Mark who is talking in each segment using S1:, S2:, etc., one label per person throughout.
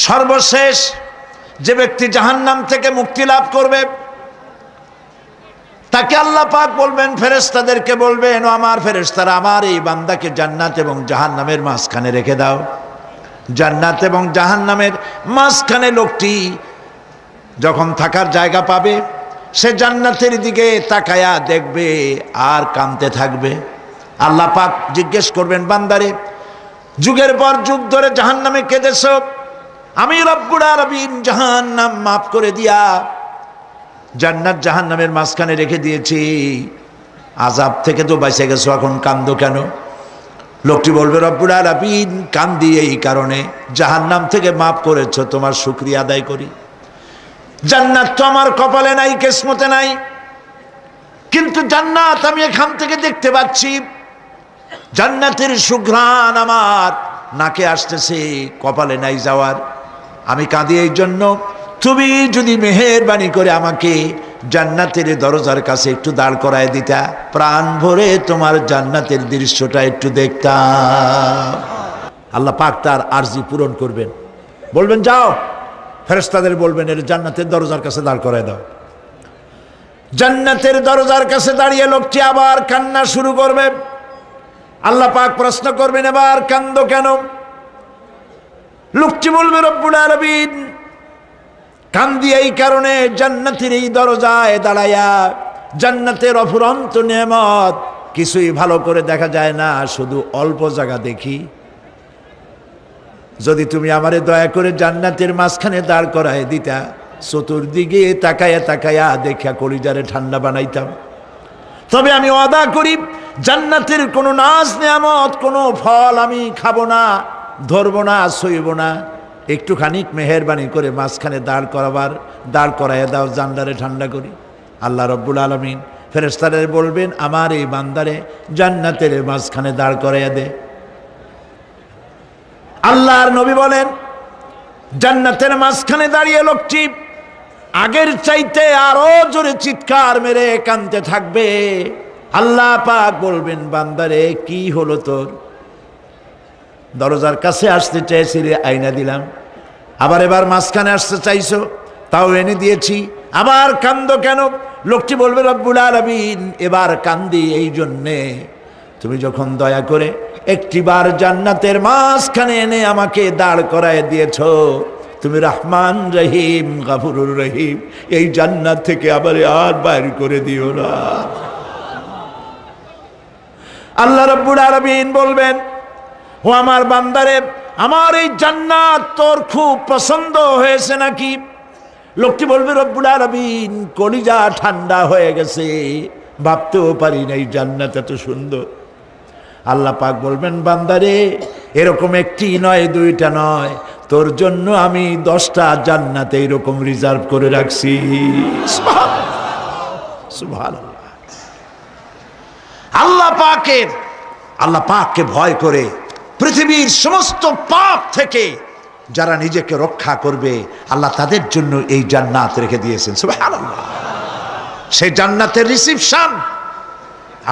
S1: সর্বশেষ যে ব্যক্তি জাহান্নাম থেকে মুক্তি লাভ করবে তাকে আল্লাহ পাক বলবেন, ফেরেশতাদেরকে বলবেন, ও আমার ফেরেশতারা, আমার এই বান্দাকে জান্নাত এবং জাহান্নামের মাঝখানে রেখে দাও। জান্নাত এবং জাহান্নামের মাঝখানে লোকটি যখন থাকার জায়গা পাবে, সে জান্নাতের দিকে তাকায়া দেখবে আর কাঁদতে থাকবে। আল্লাহ পাক জিজ্ঞেস করবেন, বান্দারে, যুগের পর যুগ ধরে জাহান্নামে কেঁদেছ, আমি রব্বুল আলামিন জাহান্নাম মাফ করে দিয়া জান্নাত জাহান্নামের মাঝখানে রেখে দিয়েছি, আযাব থেকে তো বেঁচে গেছো, এখন কান্দো কেন? লোকটি বলবে, রব্বুল আলামিন কান্দি এই কারণে, জাহান্নাম থেকে মাফ করেছো, তোমার শুকরিয়া আদায় করি। জান্নাত তো আমার কপালে নাই, কিসমতে নাই, কিন্তু জান্নাত আমি এখান থেকে দেখতে পাচ্ছি, জান্নাতের সুঘ্রাণ আমার নাকে আসতেছে, কপালে নাই যাওয়ার। আমি কাঁদি এই জন্য, তুমি যদি মেহেরবানি করে আমাকে জান্নাতের দরজার কাছে একটু দাঁড় করায় দিতা, প্রাণ ভরে তোমার জান্নাতের দৃশ্যটা একটু দেখতাম। আল্লাহ পাক তার আরজি পূরণ করবেন, বলবেন, যাও, ফেরেশতাদের বলবেন, এর জান্নাতের দরজার কাছে দাঁড় করায় দাও। জান্নাতের দরজার কাছে দাঁড়িয়ে লোকটি আবার কান্না শুরু করবে। আল্লাহ পাক প্রশ্ন করবেন, এবার কান্দো কেন? লোকটি বলবে, রব্বুল আলামিন কান্দি এই কারণে, জান্নাতের এই দরজায় দাঁড়ায়া জান্নাতের অফুরন্ত নেয়ামত কিছুই ভালো করে দেখা যায় না, শুধু অল্প জায়গা দেখি। যদি তুমি আমারে দয়া করে জান্নাতের মাঝখানে দাঁড় করায় দিতা, চতুর্দিকে তাকায়া তাকায়া দেখা কলিজারে ঠান্ডা বানাইতাম। তবে আমি ওয়াদা করি, জান্নাতের কোনো নাজ নেয়ামত, কোনো ফল আমি খাবো না, ধরবো না, সইব না। একটুখানি মেহেরবানি করে মাঝখানে দাঁড় করাইয়া দাও, জান্নারে ঠান্ডা করি। আল্লাহ রব্বুল আলামিন ফেরেশতাদের বলবেন, আমার এই বান্দারে জান্নাতের মাঝখানে দাঁড় করাইয়া দে। আল্লাহর নবী বলেন, জান্নাতের মাঝখানে দাঁড়িয়ে লোকটি আগের চাইতে আরো জোরে চিৎকার মেরে কাঁদতে থাকবে। আল্লাহ পাক বলবেন, বান্দারে কি হলো তোর? দরজার কাছে আসতে চাইছিলে, আইনা দিলাম। আবার এবার মাঝখানে আসতে চাইছো, তাও এনে দিয়েছি, আবার কান্দো কেন? লোকটি বলবে, রব্বুল আলামিন এবার কান্দি এই জন্যে, তুমি যখন দয়া করে একটিবার জান্নাতের মাঝখানে এনে আমাকে দাঁড় করায় দিয়েছ, তুমি রহমান রহিম গফুরুর রহিম, এই জান্নাত থেকে আবার আর বাইর করে দিও না। আল্লাহ রাব্বুল আলামিন বলবেন, ও আমার বান্দারে, আমার এই জান্নাত তোর খুব পছন্দ হয়েছে নাকি? লোকটি বলবে, রব্বুল আলামিন কলিজা ঠান্ডা হয়ে গেছে, ভাবতেও পারি না এই জান্নাত এত সুন্দর। আল্লাহ পাক বলবেন, বান্দারে, এরকম একটি নয়, দুইটা নয়, তোর জন্য আমি 10টা জান্নাত এইরকম রিজার্ভ করে রাখছি। সুবহানাল্লাহ। আল্লাহ পাককে ভয় করে পৃথিবীর সমস্ত পাপ থেকে যারা নিজেকে রক্ষা করবে, আল্লাহ তাদের জন্য এই জান্নাত রেখে দিয়েছেন। সুবহানাল্লাহ। সেই জান্নাতের রিসিপশন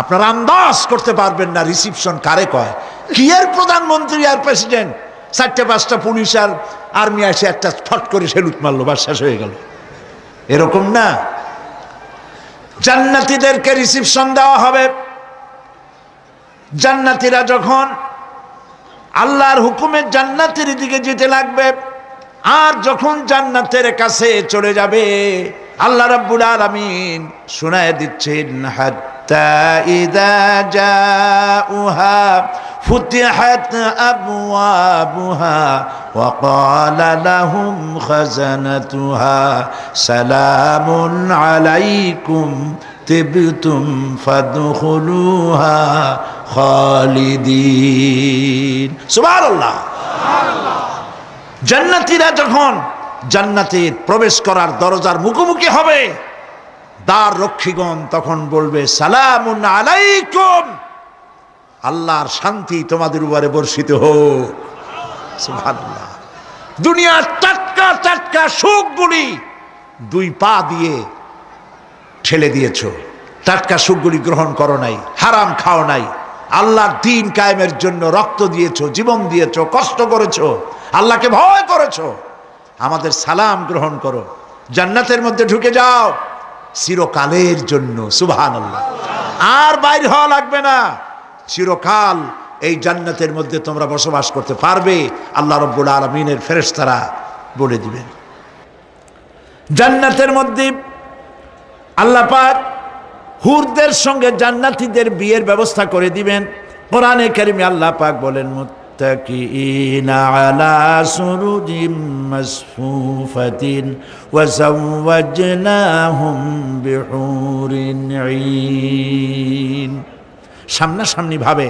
S1: আপনারা আন্দাজ করতে পারবেন না, রিসিপশন কারে কয়। কি এর প্রধানমন্ত্রী আর প্রেসিডেন্ট, 4-5টা পুলিশ আর আর্মি এসে একটা ফট করে সেলুট মারলো, বা শেষ হয়ে গেল, এরকম না। জান্নাতীদেরকে রিসিপশন দেওয়া হবে। জান্নাতীরা যখন আল্লাহর হুকুমে জান্নাতের দিকে যেতে লাগবে, আর যখন জান্নাতের কাছে চলে যাবে, আল্লাহ রাব্বুল আলামিন শোনায় দিচ্ছেন, হাত্তা ইযা জাউহা ফুতিহাত আবওয়াবুহা ওয়া ক্বালা লাহুম খাজানাতুহা সালামুন আলাইকুম তিবতুম ফাদখুলুহা খালিদিন। সুবহানাল্লাহ। জান্নাতীরা যখন জান্নাতে প্রবেশ করার দরজার মুখোমুখি হবে, দ্বার রক্ষীগণ তখন বলবে, সালামুন আলাইকুম, আল্লাহর শান্তি তোমাদের উপরে বর্ষিত হোক। সুবহানাল্লাহ। দুনিয়ার টাটকা টাটকা সুখগুলি 2 পা দিয়ে ঠেলে দিয়েছো, টাটকা সুখগুলি গ্রহণ করো নাই, হারাম খাও নাই, আল্লাহর দ্বীন কায়েমের জন্য রক্ত দিয়েছো, জীবন দিয়েছো, কষ্ট করেছো, আল্লাহকে ভয় করেছো, আমাদের সালাম গ্রহণ করো, জান্নাতের মধ্যে ঢুকে যাও চিরকালের জন্য। সুবহানাল্লাহ। আর বাইর হওয়া লাগবে না, চিরকাল এই জান্নাতের মধ্যে তোমরা বসবাস করতে পারবে, আল্লাহ রাব্বুল আলামিনের ফেরেশতারা বলে দিবেন। জান্নাতের মধ্যে আল্লাহ পাক হুরদের সঙ্গে জান্নাতীদের বিয়ের ব্যবস্থা করে দিবেন। কোরআনে কারিমে আল্লাহ পাক বলেন, মুত্তাকিইনা আলা সুরুজিম মাসফুফাতিন ওয়া যাওয়াজনাহুম বিহুরিন ঈন। সামনাসামনি ভাবে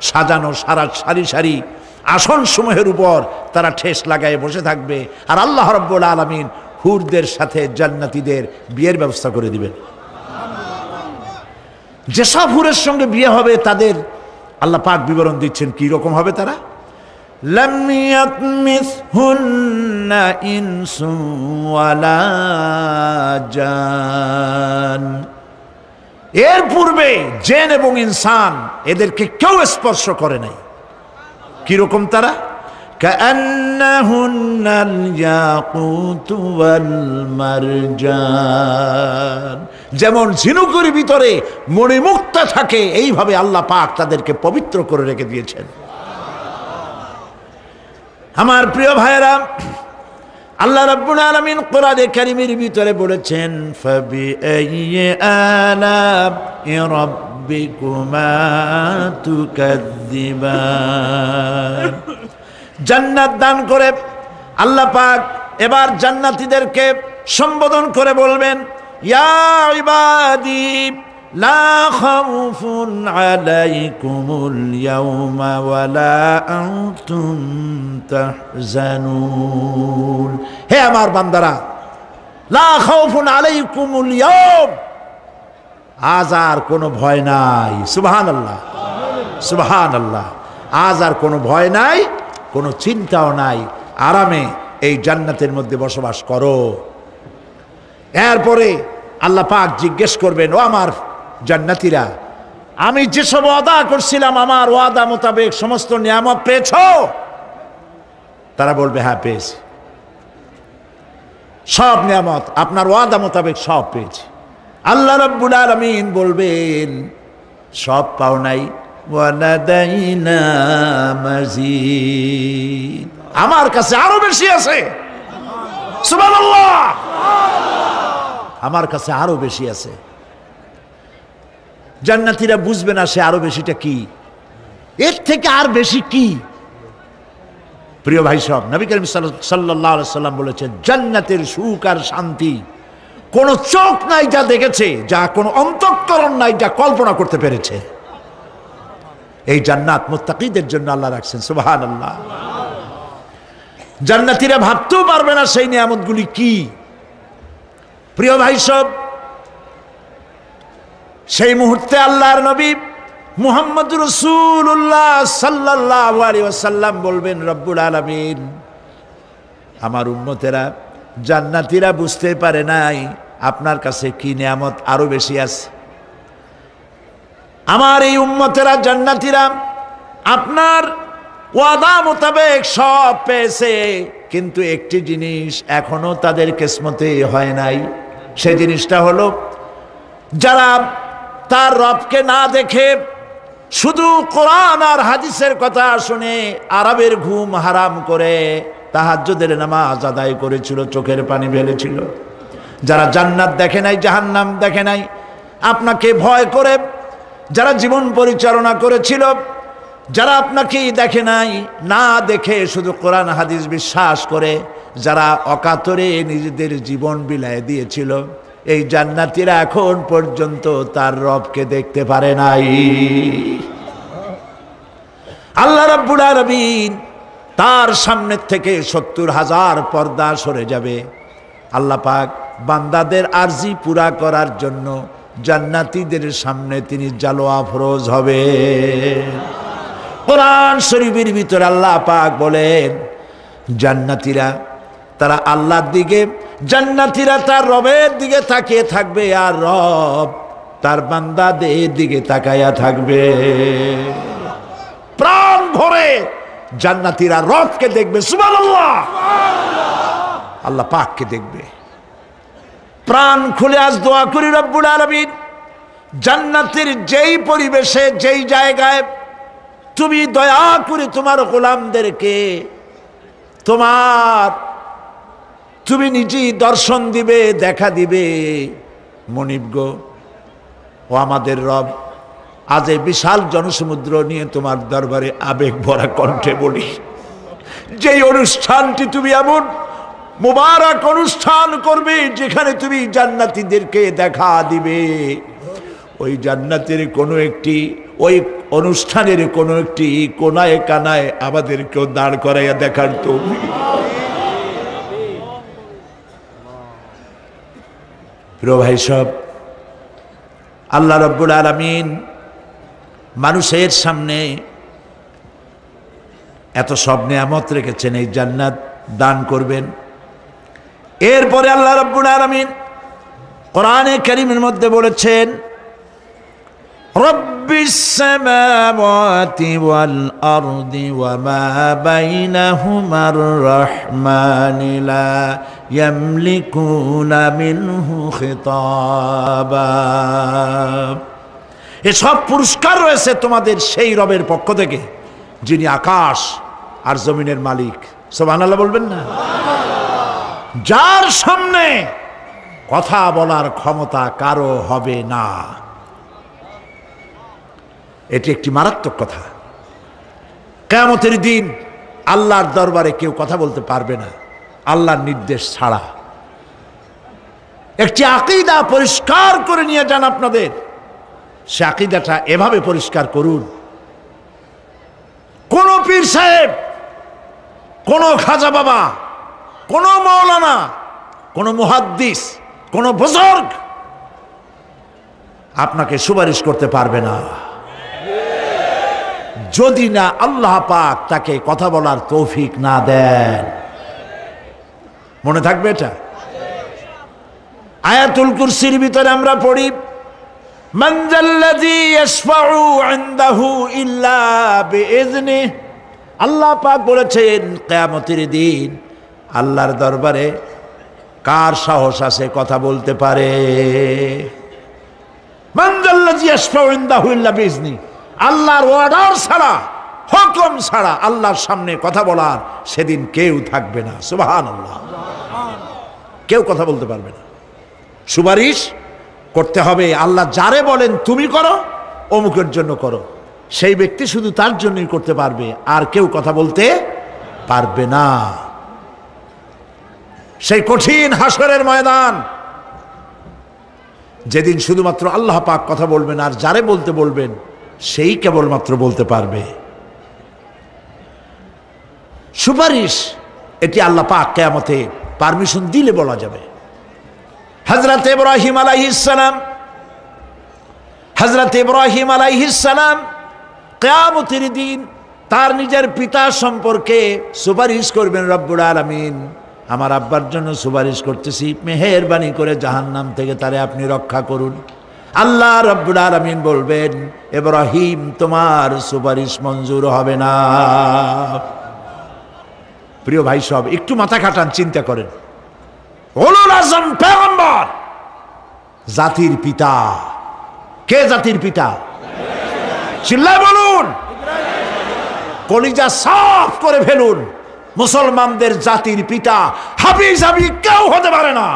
S1: সাজানো সারি সারি আসন সমূহের উপর তারা ঠেস লাগায় বসে থাকবে, আর আল্লাহ রাব্বুল আলামিন হুরদের সাথে জান্নাতীদের বিয়ের ব্যবস্থা করে দিবেন। যেসব হুরের সঙ্গে বিয়ে হবে তাদের আল্লাহ পাক বিবরণ দিচ্ছেন কি রকম হবে তারা। লাম ইয়াতমিসহুন্না ইনসুন ওয়ালা জান। এর পূর্বে জিন এবং ইনসান এদেরকে কেউ স্পর্শ করে নাই। কি রকম তারা? কাআন্নাহুন্নাল ইয়াকুতু ওয়াল মারজান। যেমন ঝিনুকের ভিতরে মণিমুক্তা থাকে, এইভাবে আল্লাহ পাক তাদেরকে পবিত্র করে রেখে দিয়েছেন। আমার প্রিয় ভাইরা, আল্লাহ রাব্বুল আলামিন কোরআনে কারীমের ভিতরে বলেছেন, ফাবিআইয়ি আলা'i রাব্বিকুমা তুকাযযিবান। জান্নাত দান করে আল্লাহ পাক এবার জান্নাতীদেরকে সম্বোধন করে বলবেন, ইয়া ইবাদি লা খাউফুন আলাইকুমুল ইয়াওমা ওয়ালা আনতুম তাহজানুন। হে আমার বান্দারা, লা খাউফুন আলাইকুমুল ইয়াওম, আজ আর কোনো ভয় নাই। সুবহানাল্লাহ, সুবহানাল্লাহ। আজ আর কোনো ভয় নাই, কোনো চিন্তাও নাই, আরামে এই জান্নাতের মধ্যে বসবাস করো। এরপরে আল্লাহ পাক জিজ্ঞেস করবেন, ও আমার জান্নাতীরা, আমি যেসব ওয়াদা করছিলাম আমার ওয়াদা মোতাবেক সমস্ত নিয়ামত পেয়েছো? তারা বলবে, হ্যাঁ পেয়েছি, সব নিয়ামত আপনার ওয়াদা মোতাবেক সব পেয়েছি। আল্লাহ রাব্বুল আলামিন বলবেন, সব পাও নাই, ওয়ালাদাইনা মাজিদ, আমার কাছে আরো বেশি আছে। সুবহানাল্লাহ, আমার কাছে আরো বেশি আছে। জান্নাতীরা বুঝবে না সে আরো বেশিটা কি, এর থেকে আর বেশি কি। প্রিয় ভাই সব, নবী করিম সাল্লাল্লাহু আলাইহি সাল্লাম বলেছেন, জান্নাতের সুখ আর শান্তি কোন চোখ নাই যা দেখেছে, যা কোন অন্তঃকরণ নাই যা কল্পনা করতে পেরেছে। এই জান্নাত মুত্তাকিদের জন্য আল্লাহ রাখছেন। সুবহানাল্লাহ। জান্নাতীরা ভাবতেও পারবে না সেই নিয়ামতগুলি কি। প্রিয় ভাই সব, সেই মুহূর্তে আল্লাহর নবী মুহাম্মদ রাসূলুল্লাহ সাল্লাল্লাহু আলাইহি ওয়াসাল্লাম বলবেন, রব্বুল আলামিন, আমার উম্মতেরা জান্নাতীরা বুঝতে পারে নাই আপনার কাছে কি নিয়ামত আরো বেশি আছে। আমার এই উম্মতেরা জান্নাতীরা আপনার ওয়াদা মোতাবেক সব পেয়েছে, কিন্তু একটি জিনিস এখনো তাদের কিসমতে হয় নাই। সেই জিনিসটা হলো, যারা তার রবকে না দেখে শুধু কোরআন আর হাদিসের কথা শুনে আরবের ঘুম হারাম করে তাহাজ্জুদের নামাজ আদায় করেছিল, চোখের পানি ফেলেছিল, যারা জান্নাত দেখে নাই, জাহান্নাম দেখে নাই, আপনাকে ভয় করে যারা জীবন পরিচালনা করেছিল, যারা আপনাকে দেখে নাই, না দেখে শুধু কোরআন হাদিস বিশ্বাস করে যারা অকাতরে নিজেদের জীবন বিলায় দিয়েছিল, এই জান্নাতীরা এখন পর্যন্ত তার রবকে দেখতে পারে নাই। আল্লাহ রাব্বুল আলামিন তার সামনে থেকে ৭০,০০০ পর্দা সরে যাবে। আল্লাহ পাক বান্দাদের আরজি পুরা করার জন্য জান্নাতীদের সামনে তিনি জালোয়া ফরোজ হবে। কোরআন শরীফের ভিতরে আল্লাহ পাক বলেন, জান্নাতীরা তারা আল্লাহর দিকে, জান্নাতীরা তার রবের দিকে তাকিয়ে থাকবে, আর রব তার বান্দাদের দিকে তাকায়া থাকবে। প্রাণ ভরে জান্নাতীরা রবকে দেখবে। সুবহানাল্লাহ। আল্লাহ পাককে দেখবে। প্রাণ খুলে আজ দোয়া করি রব্বুল আলামিন, জান্নাতের যেই পরিবেশে যেই জায়গায় তুমি দয়া করে তোমার গোলামদেরকে তুমি নিজেই দর্শন দিবে, দেখা দিবে। মনিব গো, ও আমাদের রব, আজ এই বিশাল জনসমুদ্র নিয়ে তোমার দরবারে আবেগ ভরা কণ্ঠে বলি, যেই অনুষ্ঠানটি তুমি এমন মুবারক অনুষ্ঠান করবে যেখানে তুমি জান্নাতীদেরকে দেখা দিবে, ওই জান্নাতের কোনো একটি, ওই অনুষ্ঠানের কোনো একটি কোনায় কানায় আমাদেরকেও দাঁড় করাইয়া দেখার তৌফিক। প্রিয় ভাই সব, আল্লাহ রাব্বুল আলামিন মানুষের সামনে এত সব নিয়ামত রেখেছেন, এই জান্নাত দান করবেন। এরপরে আল্লাহ রাব্বুল আলামিন কোরআনে কারীমের মধ্যে বলেছেন, রব্বিস সামাওয়াতি ওয়াল আরদি ওয়া মা বাইনাহুমার রাহমানি লা ইয়ামলিকুনা মিনহু খিতাবা। এসব পুরস্কার রয়েছে তোমাদের সেই রবের পক্ষ থেকে যিনি আকাশ আর জমিনের মালিক। সুবহানাল্লাহ বলবেন না? যার সামনে কথা বলার ক্ষমতা কারো হবে না। এটি একটি মারাত্মক কথা। কিয়ামতের দিন আল্লাহর দরবারে কেউ কথা বলতে পারবে না আল্লাহর নির্দেশ ছাড়া। একটি আকীদা পরিষ্কার করে নিয়ে যান আপনাদের, সে আকীদাটা এভাবে পরিষ্কার করুন, কোন পীর সাহেব, কোন খাজা বাবা, কোন মাওলানা, কোন মুহাদ্দিস, কোন বুজুর্গ আপনাকে সুপারিশ করতে পারবে না যদি না আল্লাহ পাক তাকে কথা বলার তৌফিক না দেন। মনে থাকবে এটা। আয়াতুল কুরসির ভিতরে আমরা পড়ি, মান যাল্লাযী ইয়াশফাউ ইনদাহু ইল্লা বিইযনিহি। আল্লাহ পাক বলেছেন কিয়ামতের দিন আল্লাহর দরবারে কার সাহস আছে কথা বলতে পারে? মান যাল্লাযী ইয়াশফাউ ইনদাহু ইল্লা বিইযনিহি। আল্লাহর অর্ডার ছাড়া, হুকুম ছাড়া আল্লাহর সামনে কথা বলার সেদিন কেউ থাকবে না। সুবহানাল্লাহ। কেউ কথা বলতে পারবে না। সুপারিশ করতে হবে আল্লাহ যারে বলেন তুমি করো, অমুকের জন্য করো, সেই ব্যক্তি শুধু তার জন্যই করতে পারবে, আর কেউ কথা বলতে পারবে না। সেই কঠিন হাসরের ময়দান, যেদিন শুধুমাত্র আল্লাহ পাক কথা বলবেন, আর যারে বলতে বলবেন সেই কেবলমাত্র বলতে পারবে। সুপারিশ এটি আল্লাহ পাক কিয়ামতে পারমিশন দিলে বলা যাবে। হযরত ইব্রাহিম আলাইহিস সালাম কিয়ামতের দিন তার নিজের পিতা সম্পর্কে সুপারিশ করবেন, রব্বুল আলামিন আমার আব্বার জন্য সুপারিশ করতেছি, মেহেরবানি করে জাহান্নাম থেকে তারে আপনি রক্ষা করুন। আল্লাহ রব্বুল আলামিন বলবেন, ইব্রাহিম তোমার সুপারিশ মঞ্জুর হবে না। প্রিয় ভাই সব, একটু মাথা খাটান, চিন্তা করেন। উলুল আযম পয়গম্বর, জাতির পিতা। কে জাতির পিতা? চিল্লায় বলুন, কলিজা সাফ করে ফেলুন। মুসলমানদের জাতির পিতা হাবিজাবি কেউ হতে পারে না।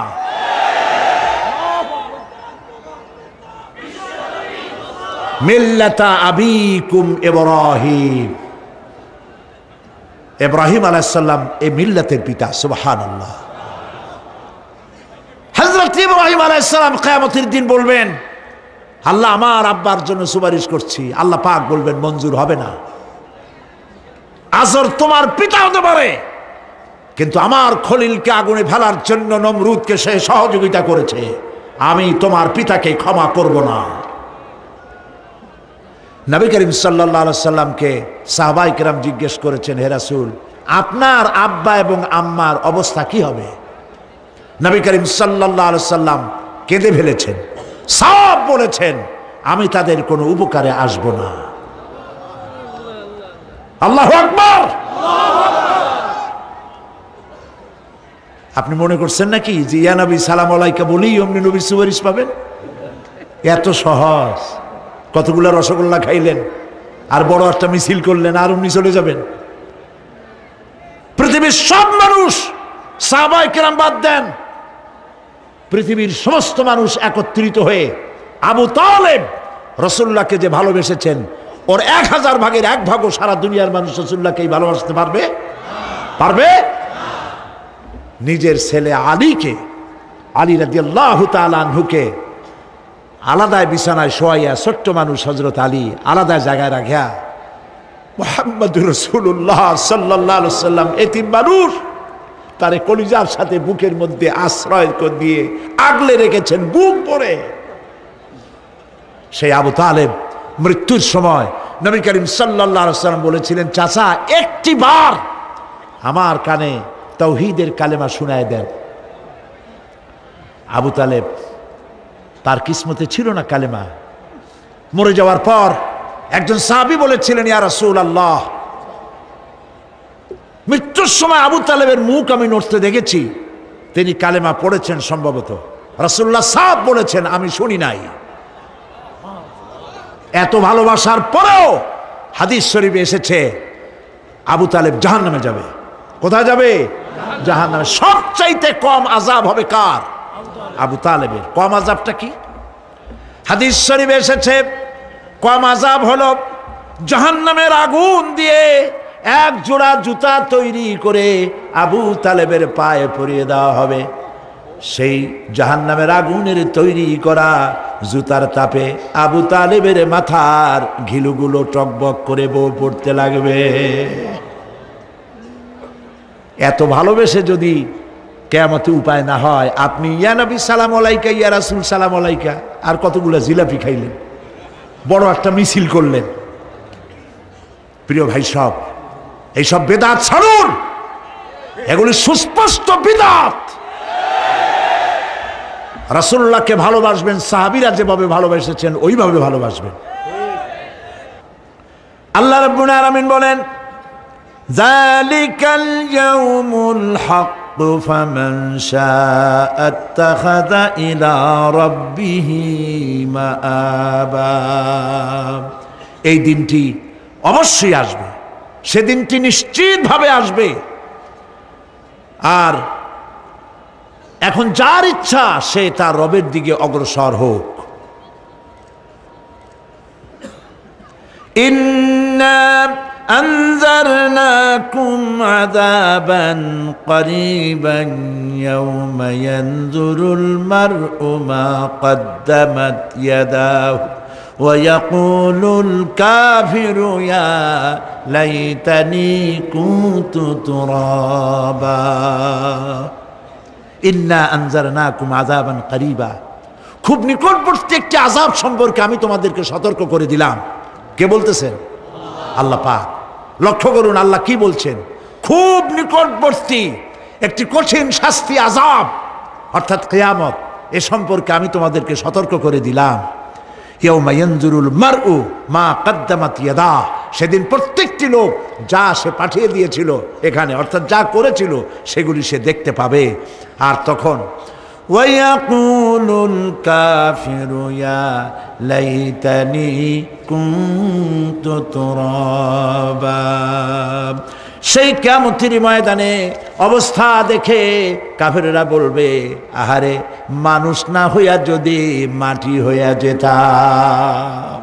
S1: মিল্লাতা আবিকুম ইব্রাহিম। ইব্রাহিম আলাইহিস সালাম এই মিল্লাতের পিতা। সুবহানাল্লাহ। হযরত ইব্রাহিম আলাইহিস সালাম কিয়ামতের দিন বলবেন, আল্লাহ আমার আব্বার জন্য সুপারিশ করছি। আল্লাহ পাক বলবেন মঞ্জুর হবে না। আজর তোমার পিতা হতে পারে, কিন্তু আমার খলিলকে আগুনে ফেলার জন্য নমরুদকে সে সহযোগিতা করেছে, আমি তোমার পিতাকে ক্ষমা করব না। নবী করিম সাল্লাল্লাহু আলাইহি সাল্লামকে সাহাবায়ে কেরাম জিজ্ঞেস করেছেন, হে রাসূল আপনার আব্বা এবং আম্মার অবস্থা কি হবে? নবী করিম সাল্লাল্লাহু আলাইহি সাল্লাম কেঁদে ফেলেছেন, সব বলেছেন আমি তাদের কোনো উপকারে আসব না। আল্লাহু আকবার। আপনি মনে করছেন নাকি যে ইয়া নবী সালাম আলাইকা বলেই অমনি নবীর সুপারিশ পাবেন? এত সহজ। কতগুলা রসগোল্লা খাইলেন আর বড় একটা মিছিল করলেন আর অমনি চলে যাবেন? পৃথিবীর সব মানুষ, সাহাবায়ে কেরাম বাদ দেন, পৃথিবীর সমস্ত মানুষ একত্রিত হয়ে আবু তালেব রাসূলুল্লাহকে যে ভালোবেসেছেন, ওর 1000 ভাগের 1 ভাগও সারা দুনিয়ার মানুষ রাসূলুল্লাহকেই ভালোবাসতে পারবে? পারবে? নিজের ছেলে আলীকে, আলী রাদিয়াল্লাহু তাআলা আনহুকে আলাদায় বিছানায় শোয়াইয়া, ছোট্ট মানুষ হযরত আলী আলাদা জায়গায় রাখিয়া মুহাম্মদুর রাসূলুল্লাহ সাল্লাল্লাহু আলাইহি ওয়াসাল্লাম এতিম মানুষ, তারে কলিজার সাথে বুকের মধ্যে আশ্রয় দিয়ে আগলে রেখেছেন বুক ভরে। সেই আবু তালেব মৃত্যুর সময় নবী করিম সাল্লাল্লাহু আলাইহি ওয়াসাল্লাম বলেছিলেন, চাচা একটি বার আমার কানে তাওহীদের কালেমা শোনায় দেন। আবু তালেব, তার কিসমতে ছিল না কালেমা। মরে যাওয়ার পর একজন সাহাবী বলেছিলেন, ইয়া রাসূলুল্লাহ, মৃত্যুর সময় আবু তালেবের মুখ আমি নড়তে দেখেছি, তিনি কালেমা পড়েছেন সম্ভবত। রাসূলুল্লাহ সাহেব বলেছেন, আমি শুনি নাই। এত ভালোবাসার পরেও হাদিস শরীফে এসেছে আবু তালেব জাহান্নামে যাবে। কোথায় যাবে? জাহান্নামে। সবচাইতে কম আযাব হবে কার? আবু তালেবের। কম আযাবটা কি? হাদিস শরীফে এসেছে কম আযাব হলো জাহান্নামের আগুন দিয়ে 1 জোড়া জুতা তৈরি করে আবু তালেবের পায়ে পরিয়ে দেওয়া হবে। সেই জাহান্নামের আগুনের তৈরি করা জুতার তাপে আবু তালেবের মাথার ঘিলুগুলো টকবক করে বউ পড়তে লাগবে। এত ভালোবেসে যদি কিয়ামতে উপায় না হয়, আপনি ইয়া নবী সালাম আলাইকা, ইয়া রাসূল সালাম আলাইকা, আর কতগুলো জিলাপি খাইলেন, বড় একটা মিছিল করলেন। প্রিয় ভাই সব, এইসব বেদাত ছাড়ুন, এগুলি সুস্পষ্ট বিদআত। রাসূলুল্লাহকে ভালোবাসবেন, সাহাবীরা যেভাবে ভালোবেসেছেন ওইভাবে ভালোবাসবেন। আল্লাহ রাব্বুল আলামিন বলেন, যালিকাল ইয়াউমুল হক ফামান শাআ আত্তাখাযা ইলা রাব্বিহি মাআবা। এই দিনটি অবশ্যই আসবে, সেদিনটি নিশ্চিতভাবে আসবে। আর এখন যার ইচ্ছা সে তার রবের দিকে অগ্রসর হোক। ইন্না আনজারনাকুম আযাবান করিবান ইয়াওমা ইয়ানজুরুল মার'উ মা কদ্দামাত ইয়াদাহু ওয়া ইয়াকুলুল কাফিরু ইয়া লাইতানি কুনতু তুরাবা। ইন্না আনজারনাকুম আযাবান করিবা, খুব নিকটবর্তী একটি আযাব সম্পর্কে আমি তোমাদেরকে সতর্ক করে দিলাম। কে বলতেছেন? আল্লাহ পাক। লক্ষ্য করুন আল্লাহ কি বলছেন, খুব নিকটবর্তী একটি কঠিন শাস্তি, আযাব অর্থাৎ কিয়ামত, এ সম্পর্কে আমি তোমাদেরকে সতর্ক করে দিলাম। ইয়াউমা ইয়ানজুরুল মার'উ মা কদ্দামাত ইয়াদাহু, সেদিন প্রত্যেকটি লোক যা সে পাঠিয়ে দিয়েছিল এখানে, অর্থাৎ যা করেছিল সেগুলি সে দেখতে পাবে। আর তখন ওয়ায়াকুলুল কাফিরু ইয়া লাইতানি কুনতু তুরাবা। সেই কিয়ামতের ময়দানে অবস্থা দেখে কাফেররা বলবে, আহারে মানুষ না হইয়া যদি মাটি হইয়া যেতাম,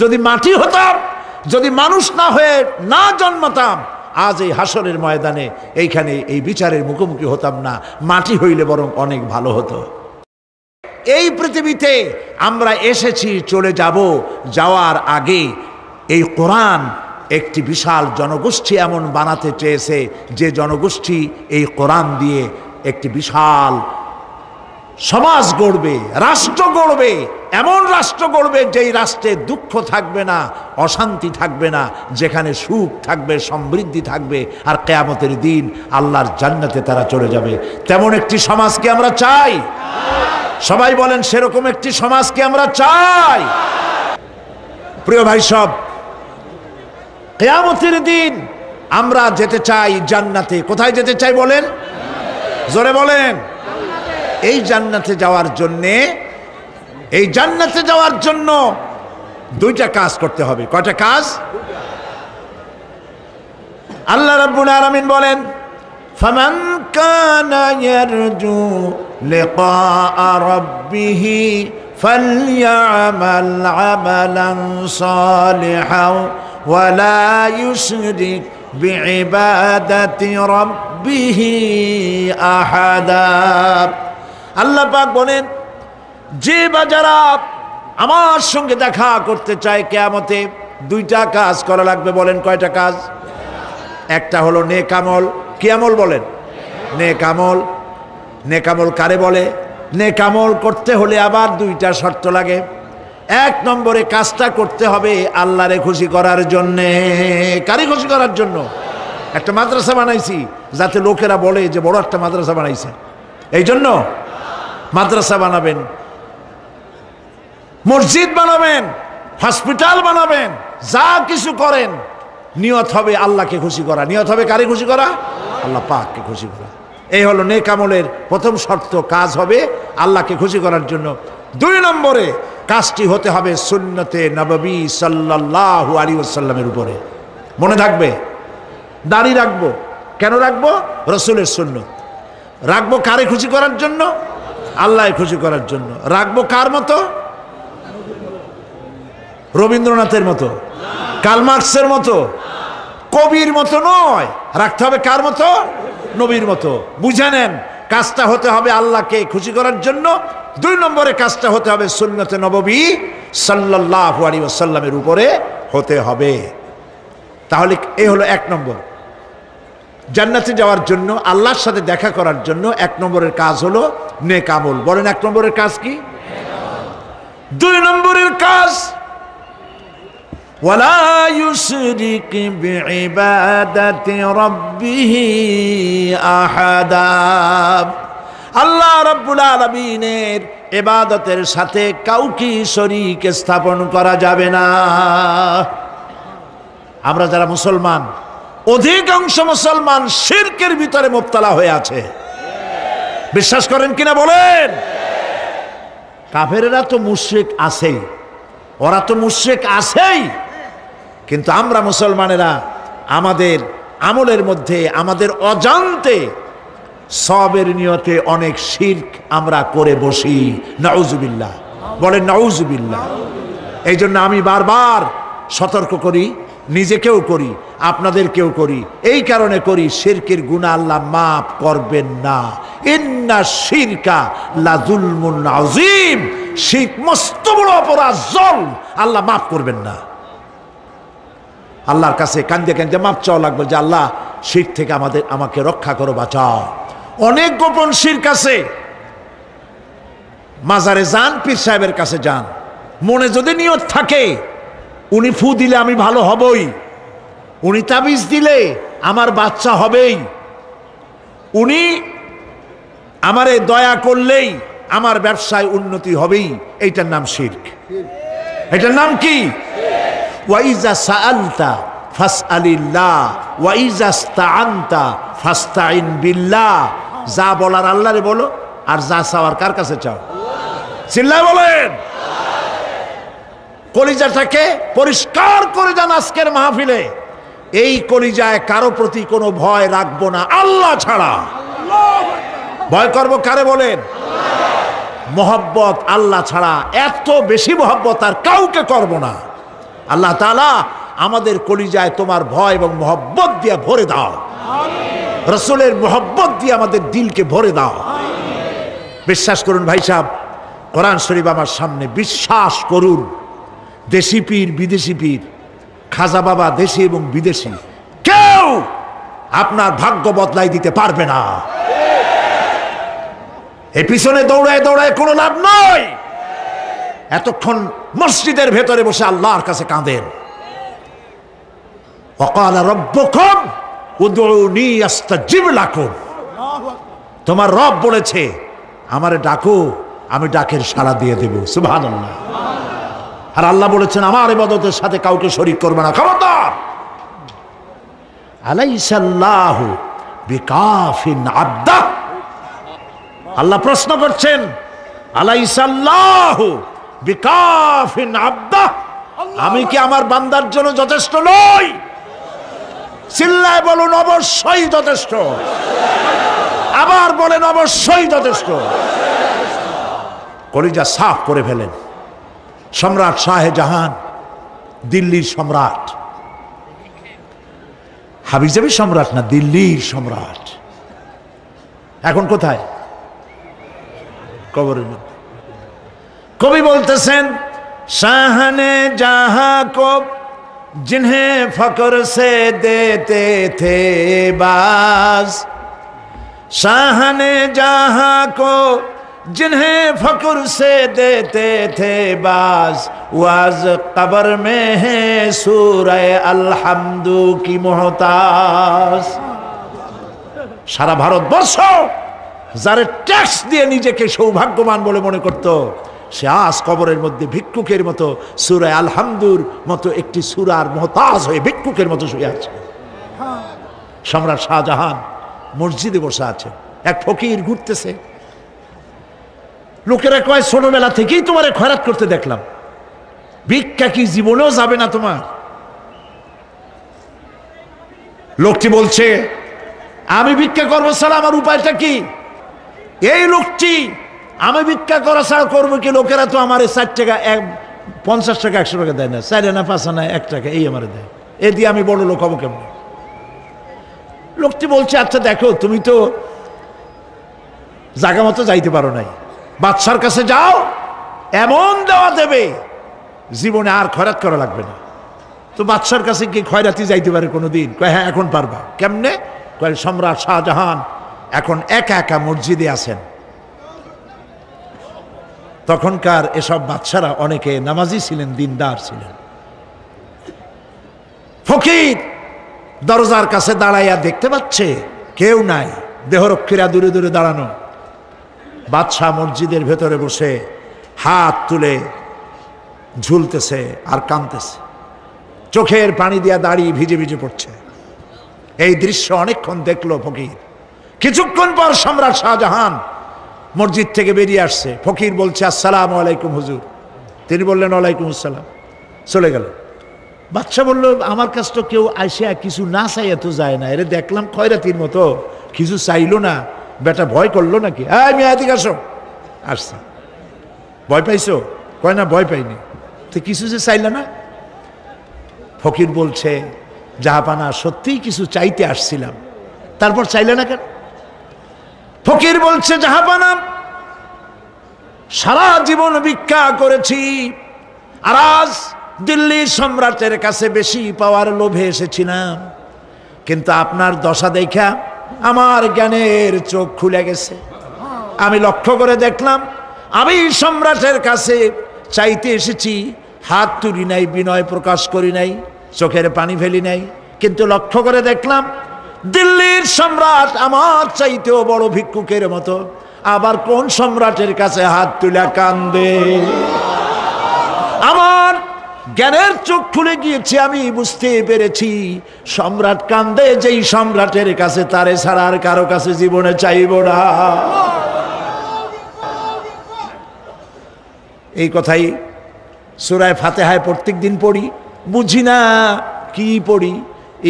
S1: যদি মাটি হতাম, যদি মানুষ না হয়ে না জন্মাতাম, আজ এই হাসরের ময়দানে এইখানে এই বিচারের মুখোমুখি হতাম না, মাটি হইলে বরং অনেক ভালো হতো। এই পৃথিবীতে আমরা এসেছি, চলে যাব, যাওয়ার আগে এই কোরআন একটি বিশাল জনগোষ্ঠী এমন বানাতে চেয়েছে যে জনগোষ্ঠী এই কোরআন দিয়ে একটি বিশাল সমাজ গড়বে, রাষ্ট্র গড়বে, এমন রাষ্ট্র গড়বে যেই রাষ্ট্রে দুঃখ থাকবে না, অশান্তি থাকবে না, যেখানে সুখ থাকবে, সমৃদ্ধি থাকবে, আর কিয়ামতের দিন আল্লাহর জান্নাতে তারা চলে যাবে। তেমন একটি সমাজকে আমরা চাই। সবাই বলেন, সেরকম একটি সমাজকে আমরা চাই। প্রিয় ভাই সব, কিয়ামতের দিন আমরা যেতে চাই জান্নাতে। কোথায় যেতে চাই বলেন? জোরে বলেন। এই জান্নাতে যাওয়ার জন্য দুইটা কাজ করতে হবে। কয়টা কাজ? আল্লাহ রাব্বুল আলামিন বলেন, ফামান কানা ইয়ারজু লিকাআ রাব্বিহি ফালইআমাল আমালান সালিহান ওয়া লা ইউশরিক বিইবাদাতি রাব্বিহি আহাদা। আল্লাহ পাক বলেন, যে বাজারা আমার সঙ্গে দেখা করতে চায় কিয়ামতে, দুইটা কাজ করা লাগবে। বলেন কয়টা কাজ? একটা হলো নেক আমল। কি আমল বলেন? নেক আমল। নেক আমল কারে বলে? নেক আমল করতে হলে আবার দুইটা শর্ত লাগে। এক নম্বরে কাজটা করতে হবে আল্লাহরে খুশি করার জন্যে। কারে খুশি করার জন্য? একটা মাদ্রাসা বানাইছি যাতে লোকেরা বলে যে বড় একটা মাদ্রাসা বানাইছে, এই জন্য মাদ্রাসা বানাবেন, মসজিদ বানাবেন, হসপিটাল বানাবেন, যা কিছু করেন নিয়ত হবে আল্লাহকে খুশি করা। নিয়ত হবে কারে খুশি করা? আল্লাহ পাককে খুশি করা। এই হলো নেক আমলের প্রথম শর্ত। কাজ হবে আল্লাহকে খুশি করার জন্য। দুই নম্বরে কাজটি হতে হবে সুন্নতে নববী সাল্লাল্লাহু আলাইহি ওয়াসাল্লামের উপরে। মনে থাকবে, দাড়ি রাখবো। কেন রাখবো? রাসূলের সুন্নত। রাখবো কারে খুশি করার জন্য? আল্লাহকে খুশি করার জন্য। রাখবো কার মতো? রবীন্দ্রনাথের মতো, কার্ল মার্কসের মতো, কবির মতো নয়। রাখতে হবে কার মতো? নবীর মতো। বুঝে নেন, কাজটা হতে হবে আল্লাহকে খুশি করার জন্য। দুই নম্বরে কাজটা হতে হবে সুন্নতে নববী সাল্লাল্লাহু আলাইহি ওয়াসাল্লামের উপরে হতে হবে। তাহলে এই হলো এক নম্বর। জান্নাতে যাওয়ার জন্য, আল্লাহর সাথে দেখা করার জন্য এক নম্বরের কাজ হলো নেক আমল। বলেন এক নম্বরের কাজ কি? দুই নম্বরের কাজ ওয়ালা ইউশরিক বিইবাদাতি রাব্বিহি আহাদা। আল্লাহ রাব্বুল আলামিনের ইবাদতের সাথে কাউকে শরীক স্থাপন করা যাবে না। আমরা যারা মুসলমান, অধিকাংশ মুসলমান শিরকের ভিতরে মুবতালা হয়ে আছে। বিশ্বাস করেন কিনা বলেন? কাফেরেরা তো মুশরিক আছেই, ওরা তো মুশরিক আছেই, কিন্তু আমরা মুসলমানেরা আমাদের আমলের মধ্যে আমাদের অজান্তে সবের নিয়তে অনেক শিরক আমরা করে বসি। নাউজুবিল্লাহ। বলেন নাউজুবিল্লাহ। এই জন্য আমি বারবার সতর্ক করি, নিজেকেও করি, আপনাদেরকেও করি। এই কারণে করি, শিরকের গুনাহ আল্লাহ মাফ করবেন না। ইন্না শিরকা লাযুলমুন আযীম। শিরক মস্ত বড় অপরাধ, জুলম, আল্লাহ মাফ করবেন না। আল্লাহর কাছে কান্দে কান্দে মাফ চাওয়া লাগবে যে আল্লাহ শিরক থেকে আমাকে রক্ষা করো, বাঁচাও। অনেক গোপন শিরক আছে। মাজারে যান, পীর সাহেবের কাছে যান, মনে যদি নিয়ত থাকে উনি ফু দিলে আমি ভালো হবই, উনি তাবিজ দিলে আমার বাচ্চা হবেই, উনি আমারে দয়া করলেই আমার ব্যবসায় উন্নতি হবেই, এইটার নাম শিরক। এটার নাম কি? ওয়াইজা সাআলতা ফাসআলিল্লাহ ওয়াইজা ইসতাআনতা ফাসতাইন বিল্লাহ। যা বলার আল্লাহরে বলো, আর যা চাওয়ার কার কাছে চাও? চিল্লায় বলেন। কলিজাটাকে পরিষ্কার করে যান আজকের মাহফিলে। এই কলিজায় কারো প্রতি কোনো ভয় রাখবো না আল্লাহ ছাড়া। ভয় করবো কারে বলেন? মহব্বত আল্লাহ ছাড়া, এত বেশি মহব্বত আর কাউকে করব না। আল্লাহ তাআলা আমাদের কলিজায় তোমার ভয় এবং মহব্বত দিয়ে ভরে দাও। রাসূলের মহব্বত দিয়ে আমাদের দিলকে ভরে দাও। বিশ্বাস করুন ভাই সাহেব, কোরআন শরীফ আমার সামনে, বিশ্বাস করুন, দেশি পীর বিদেশি পীর, খাজা বাবা দেশি এবং বিদেশি, কেউ আপনার ভাগ্য বদলাই দিতে পারবে না। এই পিছনে দৌড়ায় দৌড়ায় কোনো লাভ নয়। এতক্ষণ মসজিদের ভেতরে বসে আল্লাহর কাছে কাঁদেন। ওয়াকালা রাব্বুকুম উদউনি আস্তাজিব লাকুম। তোমার রব বলেছে আমারে ডাকো, আমি ডাকের সাড়া দিয়ে দেব। সুবহানাল্লাহ। আর আল্লাহ বলেছেন আমার ইবাদতের সাথে কাউকে শরীক করবে না। খবরদার। আলাইসাল্লাহু বিকাফিন আবদা। আল্লাহ প্রশ্ন করছেন, আলাইসাল্লাহু বিকাফিন আবদাহ, আমি কি আমার বান্দার জন্য যথেষ্ট নই? চিল্লায় বলুন অবশ্যই যথেষ্ট। আবার বলেন অবশ্যই যথেষ্ট। কলিজা সাফ করে ফেলেন। সম্রাট শাহজাহান, দিল্লির সম্রাট, হাবিজাবি সম্রাট না, দিল্লির সম্রাট। এখন কোথায়? কবরের মধ্যে। কবি বলতেছেন, শাহনে জাহাঁ কো जिन्हें फकर से देते थे बाज, शाहने जहां को जिन्हें फकर से देते थे बाज, वाज कब्र में है सूरह अलहम्दु की मोहताज। सारा भारतवर्ष যারা ট্যাক্স দিয়ে নিজেকে সৌভাগ্যবান বলে মনে করত, সে আজ কবরের মধ্যে ভিক্ষুকের মতো সূরা আলহামদুর মতো একটি সূরার মুহতাজ হয়ে ভিক্ষুকের মতো শুয়ে আছে। সম্রাট শাহজাহান মসজিদে বসে আছে, এক ফকির ঘুরতেছে। লোকেরা কয়, ছোটবেলা থেকেই তোমারে খয়রাত করতে দেখলাম, ভিক্ষা কি জীবনেও যাবে না তোমার? লোকটি বলছে, আমি ভিক্ষা করবো ছাড়া আমার উপায়টা কি? এই লোকটি আমি ভিক্ষা করা ছাড়া করবো কি? লোকেরা তো আমার 4 টাকা 50 টাকা 100 টাকা দেয় না, 4 আনা 5 আনা 1 টাকা এই আমার দেয়, এ দিয়ে আমি বড় লোক হবো কেমন? লোকটি বলছে, আচ্ছা দেখো, তুমি তো জায়গা মতো যাইতে পারো নাই, বাদশার কাছে যাও, এমন দেওয়া দেবে জীবনে আর খয়রাত করা লাগবে না। তো বাদশার কাছে কি খয়রাতি যাইতে পারে কোনোদিন? কয় হ্যাঁ এখন পারবা। কেমনে? কয় সম্রাট শাহজাহান এখন একা একা মসজিদে আছেন। তখনকার এসব বাদশারা অনেকে নামাজি ছিলেন, দিনদার ছিলেন। ফকির দরজার কাছে দাঁড়াইয়া দেখতে পাচ্ছে কেউ নাই, দেহরক্ষীরা দূরে দূরে দাঁড়ানো। বাদশাহ মসজিদের ভেতরে বসে হাত তুলে ঝুলতেছে আর কাঁদতেছে, চোখের পানি দিয়া দাঁড়িয়ে ভিজে ভিজে পড়ছে। এই দৃশ্য অনেকক্ষণ দেখলো ফকির। কিছুক্ষণ পর সম্রাট শাহজাহান মসজিদ থেকে বেরিয়ে আসছে। ফকির বলছে, আসসালামু আলাইকুম হুজুর। তিনি বললেন, ওয়ালাইকুম আসসালাম, চলে গেল। বাদশা বলল, আমার কাছে তো কেউ আইসা কিছু না চাই এত যায় না, এরে দেখলাম খয়রাতির মতো কিছু চাইলো না, বেটা ভয় করলো নাকি? আমি এদিকে আসো। আসছে। ভয় পাইছো? কয় না ভয় পাইনি। তো কিছু যে চাইলে না? ফকির বলছে, জাহাপানা সত্যিই কিছু চাইতে আসছিলাম, তারপর চাইলে না কেন? ফকির বলছে, জাহাপানা সারা জীবন ভিক্ষা করেছি, আর আজ দিল্লির সম্রাটের কাছে বেশি পাওয়ার লোভে এসেছিলাম, কিন্তু আপনার দশা দেখা আমার জ্ঞানের চোখ খুলে গেছে। আমি লক্ষ্য করে দেখলাম, আমি সম্রাটের কাছে চাইতে এসেছি, হাত তুলি নাই, বিনয় প্রকাশ করি নাই, চোখের পানি ফেলি নাই, কিন্তু লক্ষ্য করে দেখলাম দিল্লির সম্রাট আমার চাইতেও বড় ভিক্ষুকের মতো। আবার কোন সম্রাটের কাছে হাত তুলে কান্দে? আমার জ্ঞানের চোখ খুলে গিয়েছে, আমি বুঝতে পেরেছি সম্রাট কান্দে যেই সম্রাটের কাছে, তারে ছাড়া আর কারো কাছে জীবনে চাইব না। এই কথাই সূরা ফাতিহায় প্রত্যেক দিন পড়ি, বুঝি না কি পড়ি।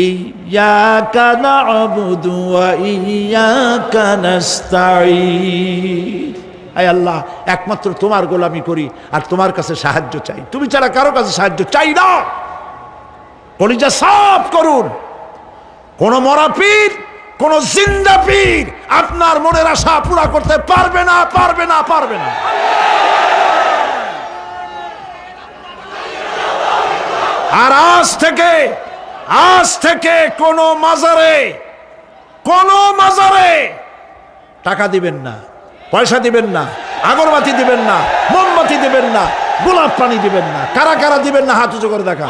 S1: ইয়াকা না'বুদু ওয়া ইয়াকা নাস্তাঈন। আয় আল্লাহ, একমাত্র তোমার গোলামি করি আর তোমার কাছে সাহায্য চাই, তুমি ছাড়া কারো কাছে সাহায্য চাই না। কলিজা সাফ করুন। কোন মরা পীর, কোন জিন্দা পীর আপনার মনের আশা পুরা করতে পারবে না, পারবে না, পারবে না। আর আজ থেকে কোন মাজারে টাকা দিবেন না, পয়সা দিবেন না, আগরবাতি দিবেন না, মোমবাতি দিবেন না, গোলাপ পানি দিবেন না। কারা কারা দিবেন না হাত উঁচু করে দেখা।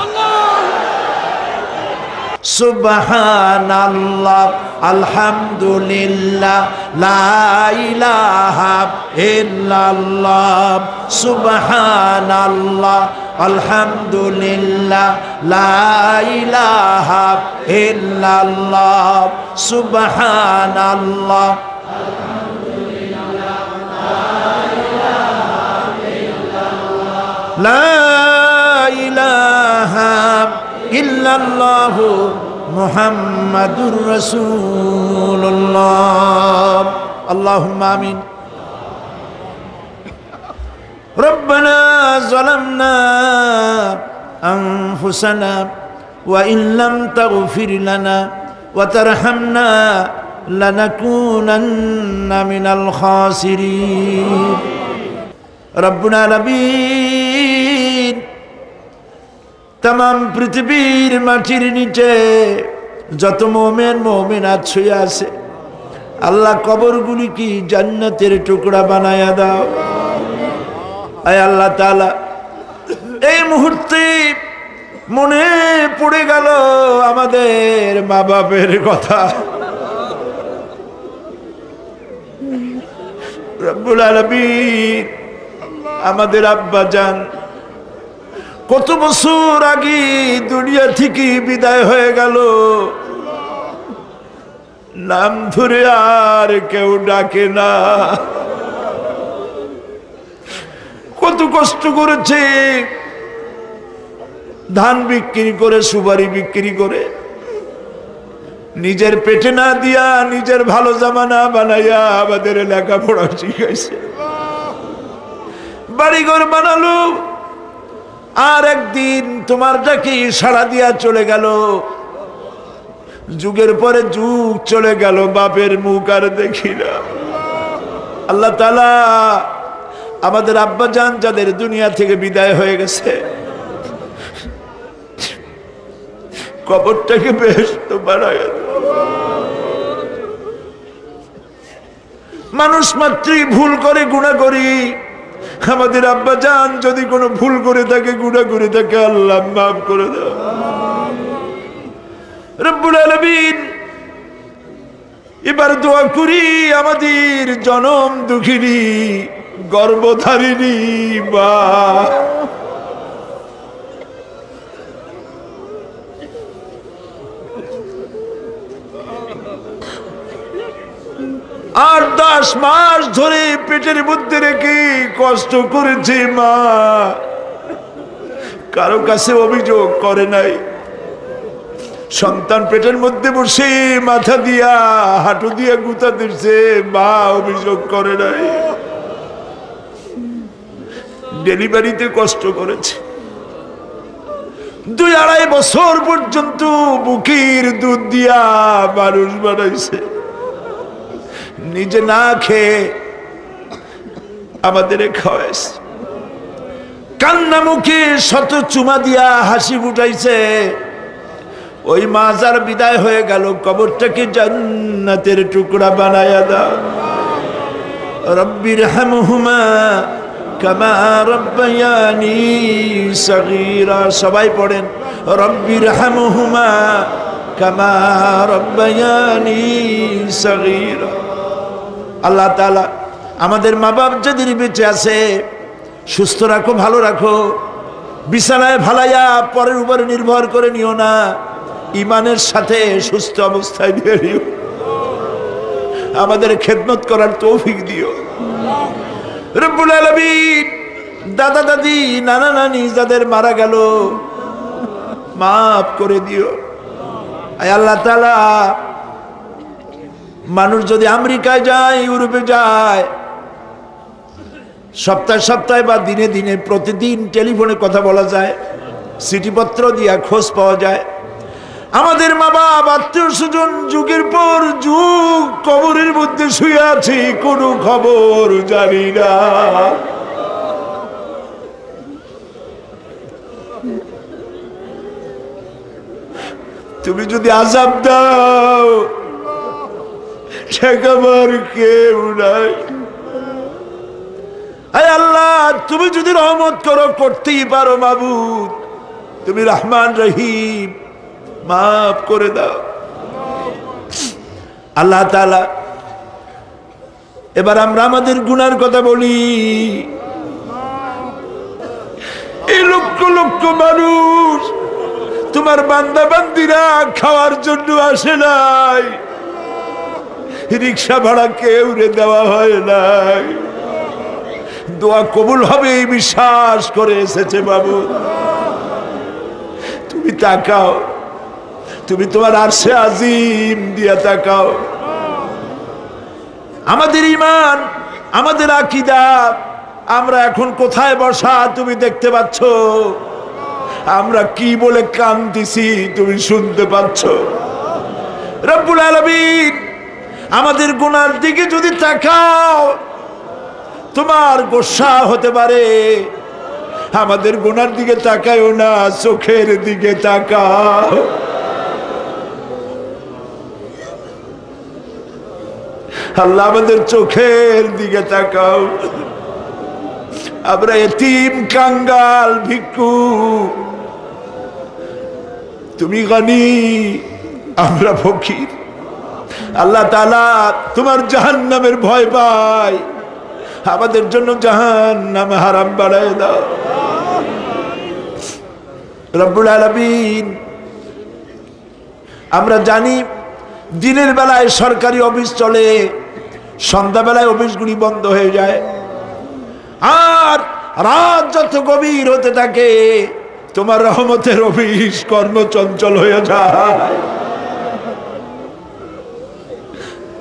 S1: সুবহানাল্লাহ, আলহামদুলিল্লাহ, লা ইলাহা ইল্লাল্লাহ। সুবহানাল্লাহ, আলহামদুলিল্লাহ, লা ইলাহা ইল্লাল্লাহ। সুবহানাল্লাহ, আলহামদুলিল্লাহ, লা ইলাহা ইল্লাল্লাহু মুহাম্মাদুর রাসূলুল্লাহ। আল্লাহুম্মা আমিন। রব্বানা যালামনা আনফুসানা ওয়া ইন লাম তাগফির লানা ওয়া তারহামনা লানাকুনান্না মিনাল খাসিরিন। রব্বুল আলামিন, तमाम পৃথিবীর মাটির নিচে যত মুমিন মুমিনাত শুয়ে আছে, আল্লাহ কবরগুলি কি জান্নাতের টুকরা বানায়া দাও। আয় আল্লাহ তাআলা, এই মুহূর্তে মনে পড়ে গেল আমাদের মা বাপের কথা। রব্বুল আলামিন, আমাদের আব্বা জান কত বছর আগে দুনিয়া থেকে বিদায় হয়ে গেল, নাম ধরে আর কেউ ডাকে না। কত কষ্ট করেছে, ধান বিক্রি করে, সুপারি বিক্রি করে, নিজের পেটে না দিয়া নিজের ভালো জামা না বানাইয়া আমাদের লেখাপড়া শিখাইছে, বাড়িঘর বানালো। আর একদিন তোমার ডাকে সাড়া দিয়া চলে গেল। যুগের পরে যুগ চলে গেল, বাপের মুখ আর দেখি না। আল্লাহ তাআলা, আমাদের আব্বা জান যাদের দুনিয়া থেকে বিদায় হয়ে গেছে, কবরটাকে বেহেশত বানায় দাও। মানুষ মাত্রই ভুল করে, গুনাহ করি। আমাদের আব্বা জান যদি কোনো ভুল করে থাকে, গুনাহ করে থাকে, আল্লাহ মাফ করে দাও। রব্বুল আলামিন, এবার দোয়া করি আমাদের জনম দুঃখিনী গর্ভধারিণী মা, আর 10 মাস ধরে পেটের মধ্যে রেখে কষ্ট করেছে মা, কারো কাছে অভিযোগ করে নাই। সন্তান পেটের মধ্যে বসে মাথা দিয়া হাঁটু দিয়া গুতা দিচ্ছে, মা অভিযোগ করে নাই। ডেলিভারিতে কষ্ট করেছে, 2-2.5 বছর পর্যন্ত বুকের দুধ দিয়া মানুষ বানাইছে, নিজে না খেয়ে আমাদের খাওয়াইছে। কান্না মুখে শত চুমা দিয়া হাসি ফুটাইছে। ওই মা যার বিদায় হয়ে গেল, কবরটাকে জান্নাতের টুকরা বানায়া দাও। রব্বির হামহুমা কামা রব্বায়ানি সগীরা। সবাই পড়েন, রব্বির হামহুমা কামা রব্বায়ানি সগীরা। আল্লাহ তাআলা, আমাদের মা বাপ যাদের বেঁচে আছে, সুস্থ রাখো, ভালো রাখো। বিছানায় ভালাইয়া পরের উপরে নির্ভর করে নিও না, ইমানের সাথে সুস্থ অবস্থায় দিয়ে নিও। আমাদের খেদমত করার তৌফিক দিও। রব্বুল আলামিন, দাদা দাদি, নানা নানি যাদের মারা গেল, মাফ করে দিও। আয় আল্লাহ তাআলা, মানুষ যদি আমেরিকায় যায়, ইউরোপে যায়, সপ্তাহে সপ্তাহে বা দিনে দিনে প্রতিদিন টেলিফোনে কথা বলা যায়, চিঠিপত্র দিয়া খোঁজ পাওয়া যায়। আমাদের মা বাপ, আত্মীয় স্বজন যুগের পর যুগ কবরের মধ্যে শুয়ে আছে, কোনো খবর জানি না। তুমি যদি আযাব দাও, ঠেকাবার কেউ নাই। আয় আল্লাহ, তুমি যদি রহমত করো, করতেই পারো মাবুদ, তুমি রহমান রহিম, মাফ করে দাও। আল্লাহ তাআলা, এবার আমরা আমাদের গুনার কথা বলি। এই লক্ষ লক্ষ মানুষ তোমার বান্দা বান্দিরা খাওয়ার জন্য আসে নাই, রিক্সা ভাড়া কেউ রে দেওয়া হয় নাই, দোয়া কবুল হবে এই বিশ্বাস করে এসেছে বাবু। তুমি তাকাও, তুমি তোমার আরশে আজিম দিয়া তাকাও। আমাদের ঈমান, আমাদের আকীদা, আমরা এখন কোথায় বসা তুমি দেখতে পাচ্ছ। আমরা কি বলে কাঁদতেছি তুমি শুনতে পাচ্ছ। রব্বুল আলামিন আমাদের গুনার দিকে যদি তাকাও তোমার গোসা হতে পারে। আমাদের গুনার দিকে তাকায়ও না, চোখের দিকে তাকাও। আল্লাহ আমাদের চোখের দিকে তাকাও। আমরা এতিম, কাঙ্গাল, ভিক্ষু, তুমি গনি, আমরা ফকির। আল্লাহ তাআলা তোমার জাহান্নামের ভয় পাই, আমাদের জন্য জাহান্নাম হারাম বানায় দাও। রব্বুল আলামিন আমরা জানি দিনের বেলায় সরকারি অফিস চলে, সন্ধ্যাবেলায় অফিসগুলি বন্ধ হয়ে যায়, আর রাত যত গভীর হতে থাকে তোমার রহমতের অফিস কর্মচঞ্চল হয়ে যায়।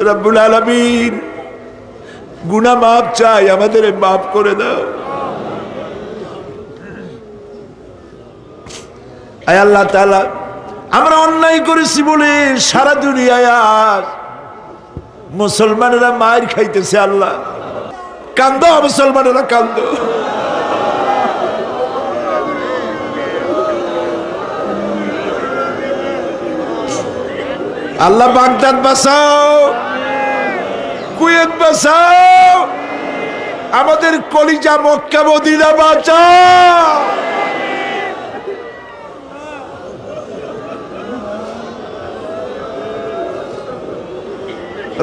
S1: রব্বুল আলামিন গুনাহ মাফ চাই, আমাদের মাফ করে দাও। আয় আল্লাহ তাআলা, আমরা অন্যায় করেছি বলে সারা দুনিয়ায় আজ মুসলমানেরা মার খাইতেছে। আল্লাহ কান্দো, মুসলমানেরা কান্দো। আল্লাহ বাগদাদ বাঁচাও, কুয়েত বাঁচাও, আমাদের কলিজা মক্কা মদিনা বাঁচাও।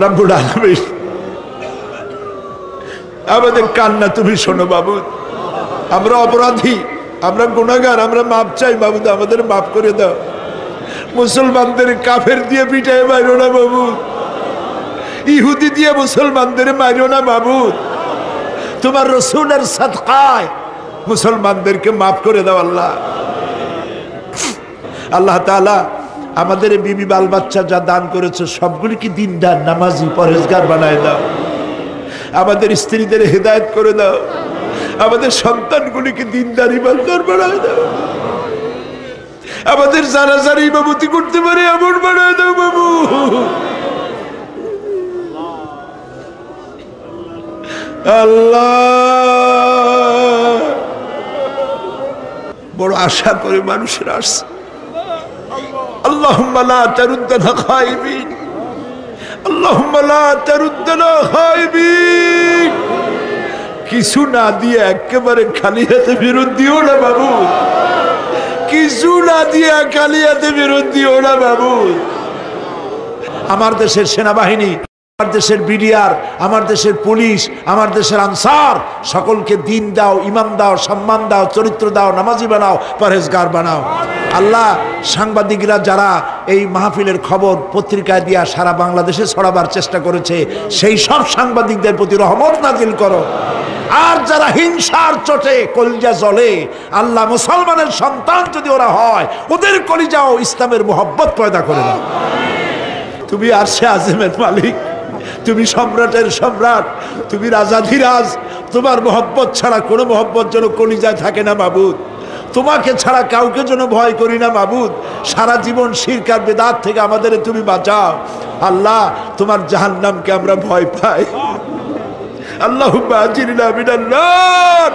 S1: রব্বুল আলামিন আমাদের কান্না তুমি শোনো বাবু। আমরা অপরাধী, আমরা গুনাহগার, আমরা মাপ চাই বাবু, আমাদের মাফ করে দাও। মুসলমানদের কাফের দিয়ে পিটায় মারো না বাবু, ইহুদি দিয়ে মুসলমানদের মারো না বাবু। তোমার রাসূলের সাদকায় মুসলমানদেরকে মাফ করে দাও আল্লাহ। আল্লাহ তাআলা আমাদের বিবি বাল বাচ্চা যা দান করেছে সবগুলিকে দিনদার, নামাজি, পরহেজগার বানায় দাও। আমাদের স্ত্রীদের হেদায়েত করে দাও, আমাদের সন্তানগুলিকে দিনদার, ইমানদার বানায় দাও। আমাদের যারা যারা ইমামতি করতে পারে এমন বানায় দাও বাবু। আল্লাহ বড় আশা করে মানুষের আসছে। আল্লাহুম্মা লা তারুদ্দানা খায়বিন, আল্লাহুম্মা লা তারুদ্দানা খায়বিন। কিছু না দিয়ে একেবারে খালি হাতে ফেরত দিও না বাবু, কিছু না দিয়ে খালি হাতে ফেরত দিও না বাবু। আমার দেশের সেনাবাহিনী, আমার দেশের বিডিআর, আমার দেশের পুলিশ, আমার দেশের আনসার সকলকে দিন দাও, ইমান দাও, সম্মান দাও, চরিত্র দাও, নামাজি বানাও, পরহেজগার বানাও। আল্লাহ সাংবাদিকরা যারা এই মাহফিলের খবর পত্রিকায় দিয়া সারা বাংলাদেশে ছড়াবার চেষ্টা করেছে, সেই সব সাংবাদিকদের প্রতি রহমত নাজিল করো। আর যারা হিংসার চোটে কলিজা জ্বলে, আল্লাহ মুসলমানের সন্তান যদি ওরা হয়, ওদের কলিজাও ইসলামের মোহব্বত পয়দা করে দাও। তুমি আরশে আজিমের মালিক, তুমি সম্রাটের সম্রাট, তুমি রাজাধিরাজ। তোমার মোহব্বত ছাড়া কোনো মোহব্বত যেন কলিজায় থাকে না মাবুদ। তোমাকে ছাড়া কাউকে যেন ভয় করি না মাবুদ। সারা জীবন শিরক আর বিদআত থেকে আমাদের তুমি বাঁচাও আল্লাহ। তোমার জাহান্নামকে আমরা ভয় পাই। আল্লাহুম্মা আজিরনা মিনান নার,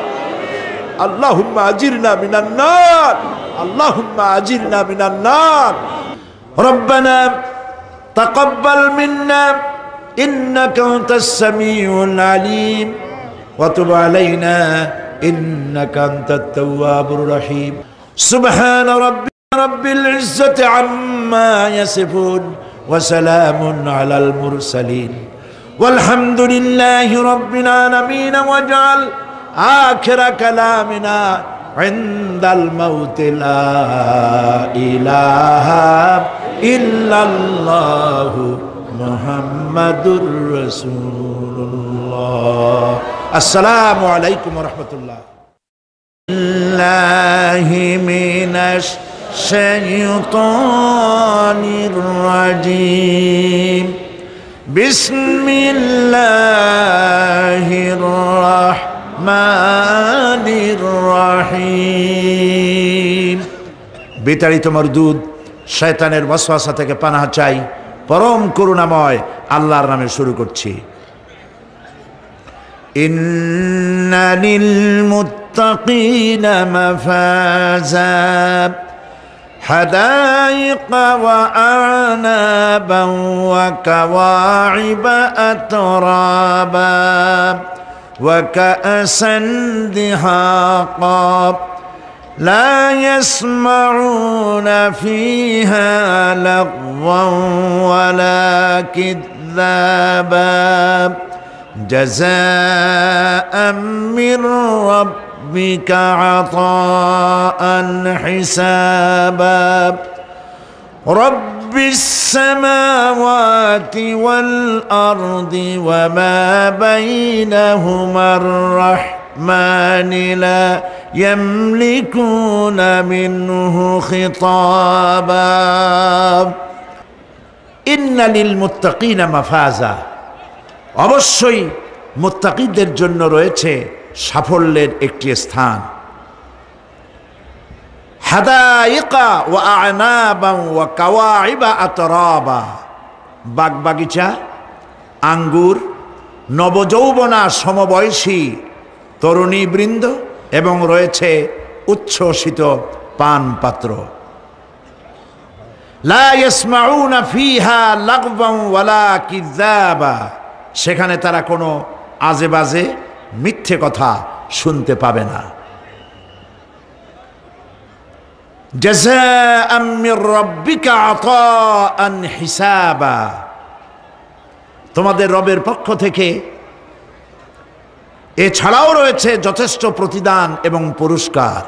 S1: আল্লাহুম্মা আজিরনা মিনান নার, আল্লাহুম্মা আজিরনা মিনান নার। রব্বানা তাকাব্বাল মিন্না ইন্নাকা আনতাস সামিউল আলিম ওয়া তুব আলাইনা ইন্নাকা আনতাত তাওয়াবুর রহিম। সুবহান রাব্বিল ইজ্জাতি আম্মা ইয়াসিফুন ওয়া সালামুন আলাল মুরসালিন والحمد لله رب العالمين واجعل آخر كلامنا عند الموت لا إله إلا الله محمد رسول الله. আসসালামু আলাইকুম ওয়া রাহমাতুল্লাহ। বিল্লাহি মিনাশ শাইতানির রাজিম। বিসমিল্লাহির রাহমানির রাহিম। বিতাড়িত মরদুদ শয়তানের ওয়াসওয়াসা থেকে পানাহ চাই পরম করুণাময় আল্লাহর নামে শুরু করছি। ইন্না লিল মুত্তাকিনা মাফাজা হাদাইকা ওয়া আনাবান ওয়া কাওয়াইবা আতরাবা ওয়া কাআসান দিহাকা لا يسمعون فيها لغوا ولا كذابا جزاء من ربك عطاء حسابا رب السماوات والأرض وما بينهما الرحمن لا يملكون منه خطابا إن للمتقين مفازا অবশ্যই মুত্তাকিদের জন্য রয়েছে সাফল্যের একটি স্থান। হাদাইকা ওয়া আনাবা ওয়া কাওয়াইবা আতরাবা, বাগবাগিচা, আঙ্গুর, নবযৌবনা সমবয়সী তরুণী বৃন্দ এবং রয়েছে উচ্ছ্বসিত পান পাত্র। লা ইয়াসমাউনা ফিহা লাগওয়ান ওয়ালা কিযাবা, সেখানে তারা কোনো আজে বাজে মিথ্যে কথা শুনতে পাবে না। জাযাআম মির রাব্বিকা আতাআন হিসাবা, তোমাদের রবের পক্ষ থেকে এছাড়াও রয়েছে যথেষ্ট প্রতিদান এবং পুরস্কার।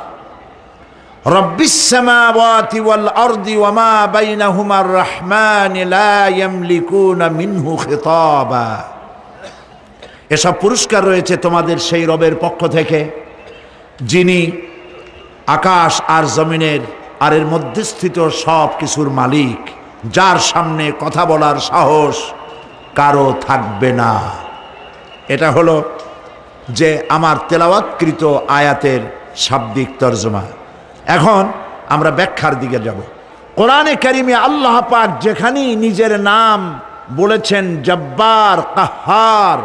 S1: রব্বিস সামাওয়াতি ওয়াল আরদি ওয়া মা বাইনাহুমার রাহমান লা ইয়ামলিকুনা মিনহু খিতাবা, এসব পুরস্কার রয়েছে তোমাদের সেই রবের পক্ষ থেকে যিনি আকাশ আর জমিনের আর এর মধ্যস্থিত সব কিছুর মালিক, যার সামনে কথা বলার সাহস কারো থাকবে না। এটা হলো যে আমার তেলাওয়াতকৃত আয়াতের শাব্দিক তরজমা। এখন আমরা ব্যাখ্যার দিকে যাব। কোরআনে কারিমে আল্লাহ পাক যেখানেই নিজের নাম বলেছেন জব্বার, কাহ্হার,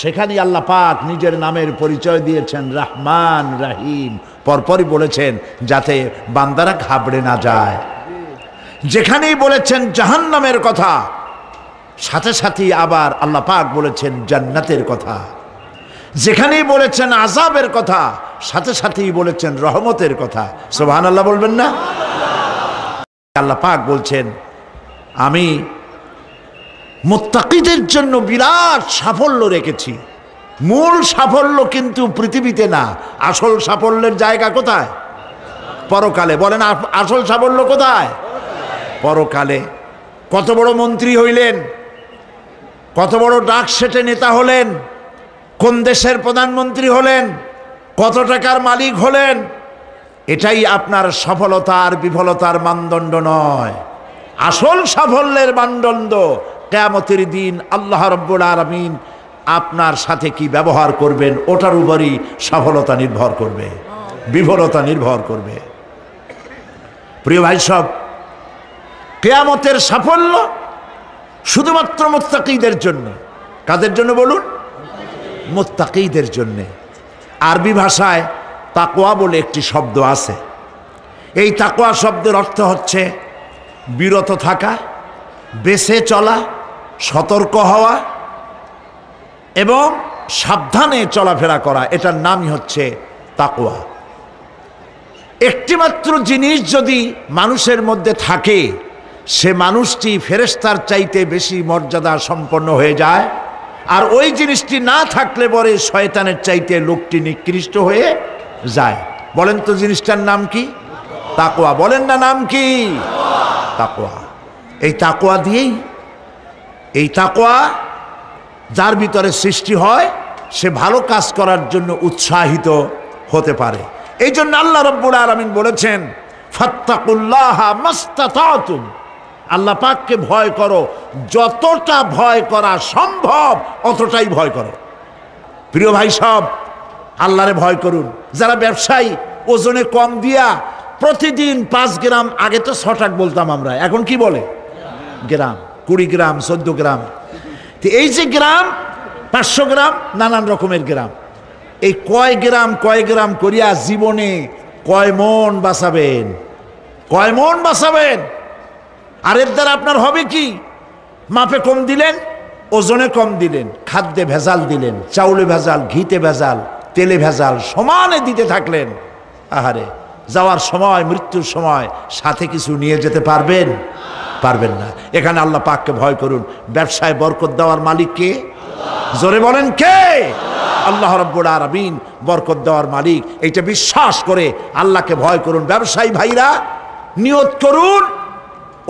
S1: সেখানেই আল্লাহ পাক নিজের নামের পরিচয় দিয়েছেন রহমান, রহিম, পরপরই বলেছেন যাতে বান্দারা ঘাবড়ে না যায়। যেখানেই বলেছেন জাহান্নামের কথা, সাথে সাথেই আবার আল্লাহ পাক বলেছেন জান্নাতের কথা। যেখানেই বলেছেন আযাবের কথা, সাথে সাথেই বলেছেন রহমতের কথা। সুবহানাল্লাহ বলবেন না? আল্লাহ পাক বলছেন আমি মুত্তাকিদের জন্য বিরাট সাফল্য রেখেছি। মূল সাফল্য কিন্তু পৃথিবীতে না, আসল সাফল্যের জায়গা কোথায়? পরকালে। বলেন আসল সাফল্য কোথায়? পরকালে। কত বড় মন্ত্রী হইলেন, কত বড় ডাক সেটে নেতা হলেন, কোন দেশের প্রধানমন্ত্রী হলেন, কত টাকার মালিক হলেন, এটাই আপনার সফলতার বিফলতার মানদণ্ড নয়। আসল সাফল্যের মানদণ্ড কিয়ামতের দিন আল্লাহ রাব্বুল আলামিন আপনার সাথে কি ব্যবহার করবেন, ওটার উপরই সফলতা নির্ভর করবে, বিফলতা নির্ভর করবে। প্রিয় ভাই সব, কিয়ামতের সাফল্য শুধুমাত্র মুত্তাকিদের জন্য। কাদের জন্য বলুন? মুত্তাকিদের জন্য। আরবি ভাষায় তাকওয়া বলে একটি শব্দ আছে। এই তাকওয়া শব্দের অর্থ হচ্ছে বিরত থাকা, বেঁচে চলা, সতর্ক হওয়া এবং সাবধানে চলাফেরা করা, এটার নামই হচ্ছে তাকওয়া। একটিমাত্র জিনিস যদি মানুষের মধ্যে থাকে, সে মানুষটি ফেরেশতার চাইতে বেশি মর্যাদা সম্পন্ন হয়ে যায়, আর ওই জিনিসটি না থাকলে পরে শয়তানের চাইতে লোকটি নিকৃষ্ট হয়ে যায়। বলেন তো জিনিসটার নাম কি? তাকওয়া। বলেন না নাম কি? তাকওয়া। এই তাকওয়া দিয়েই, এই তাকওয়া যার ভিতরে সৃষ্টি হয়, সে ভালো কাজ করার জন্য উৎসাহিত হতে পারে। এই জন্য আল্লাহ রাব্বুল আলামিন বলেছেন, ফাত্তাকুল্লাহা মাস্তাতাতুম, আল্লাহ পাককে ভয় করো, যতটা ভয় করা সম্ভব অতটাই ভয় করো। প্রিয় ভাই সব, আল্লাহরে ভয় করুন। যারা ব্যবসায়ী ওজনে কম দিয়া প্রতিদিন 5 গ্রাম, আগে তো 6 টাকা বলতাম আমরা, এখন কি বলে গ্রাম, 20 গ্রাম 14 গ্রাম, তো এই যে গ্রাম 500 গ্রাম নানান রকমের গ্রাম, এই কয় গ্রাম করিয়া জীবনে কয় মন বাঁচাবেন, কয় মন বাঁচাবেন? আর এর দ্বারা আপনার হবে কি? মাপে কম দিলেন, ওজনে কম দিলেন, খাদ্যে ভেজাল দিলেন, চাউলে ভেজাল, ঘিতে ভেজাল, তেলে ভেজাল, সমানে দিতে থাকলেন। আহারে, যাওয়ার সময়, মৃত্যুর সময় সাথে কিছু নিয়ে যেতে পারবেন? পারবেন না। এখানে আল্লাহ পাককে ভয় করুন। ব্যবসায় বরকত দেওয়ার মালিক কে? জোরে বলেন কে? আল্লাহ রাব্বুল আলামিন বরকত দেওয়ার মালিক। এইটা বিশ্বাস করে আল্লাহকে ভয় করুন। ব্যবসায়ী ভাইরা নিয়ত করুন,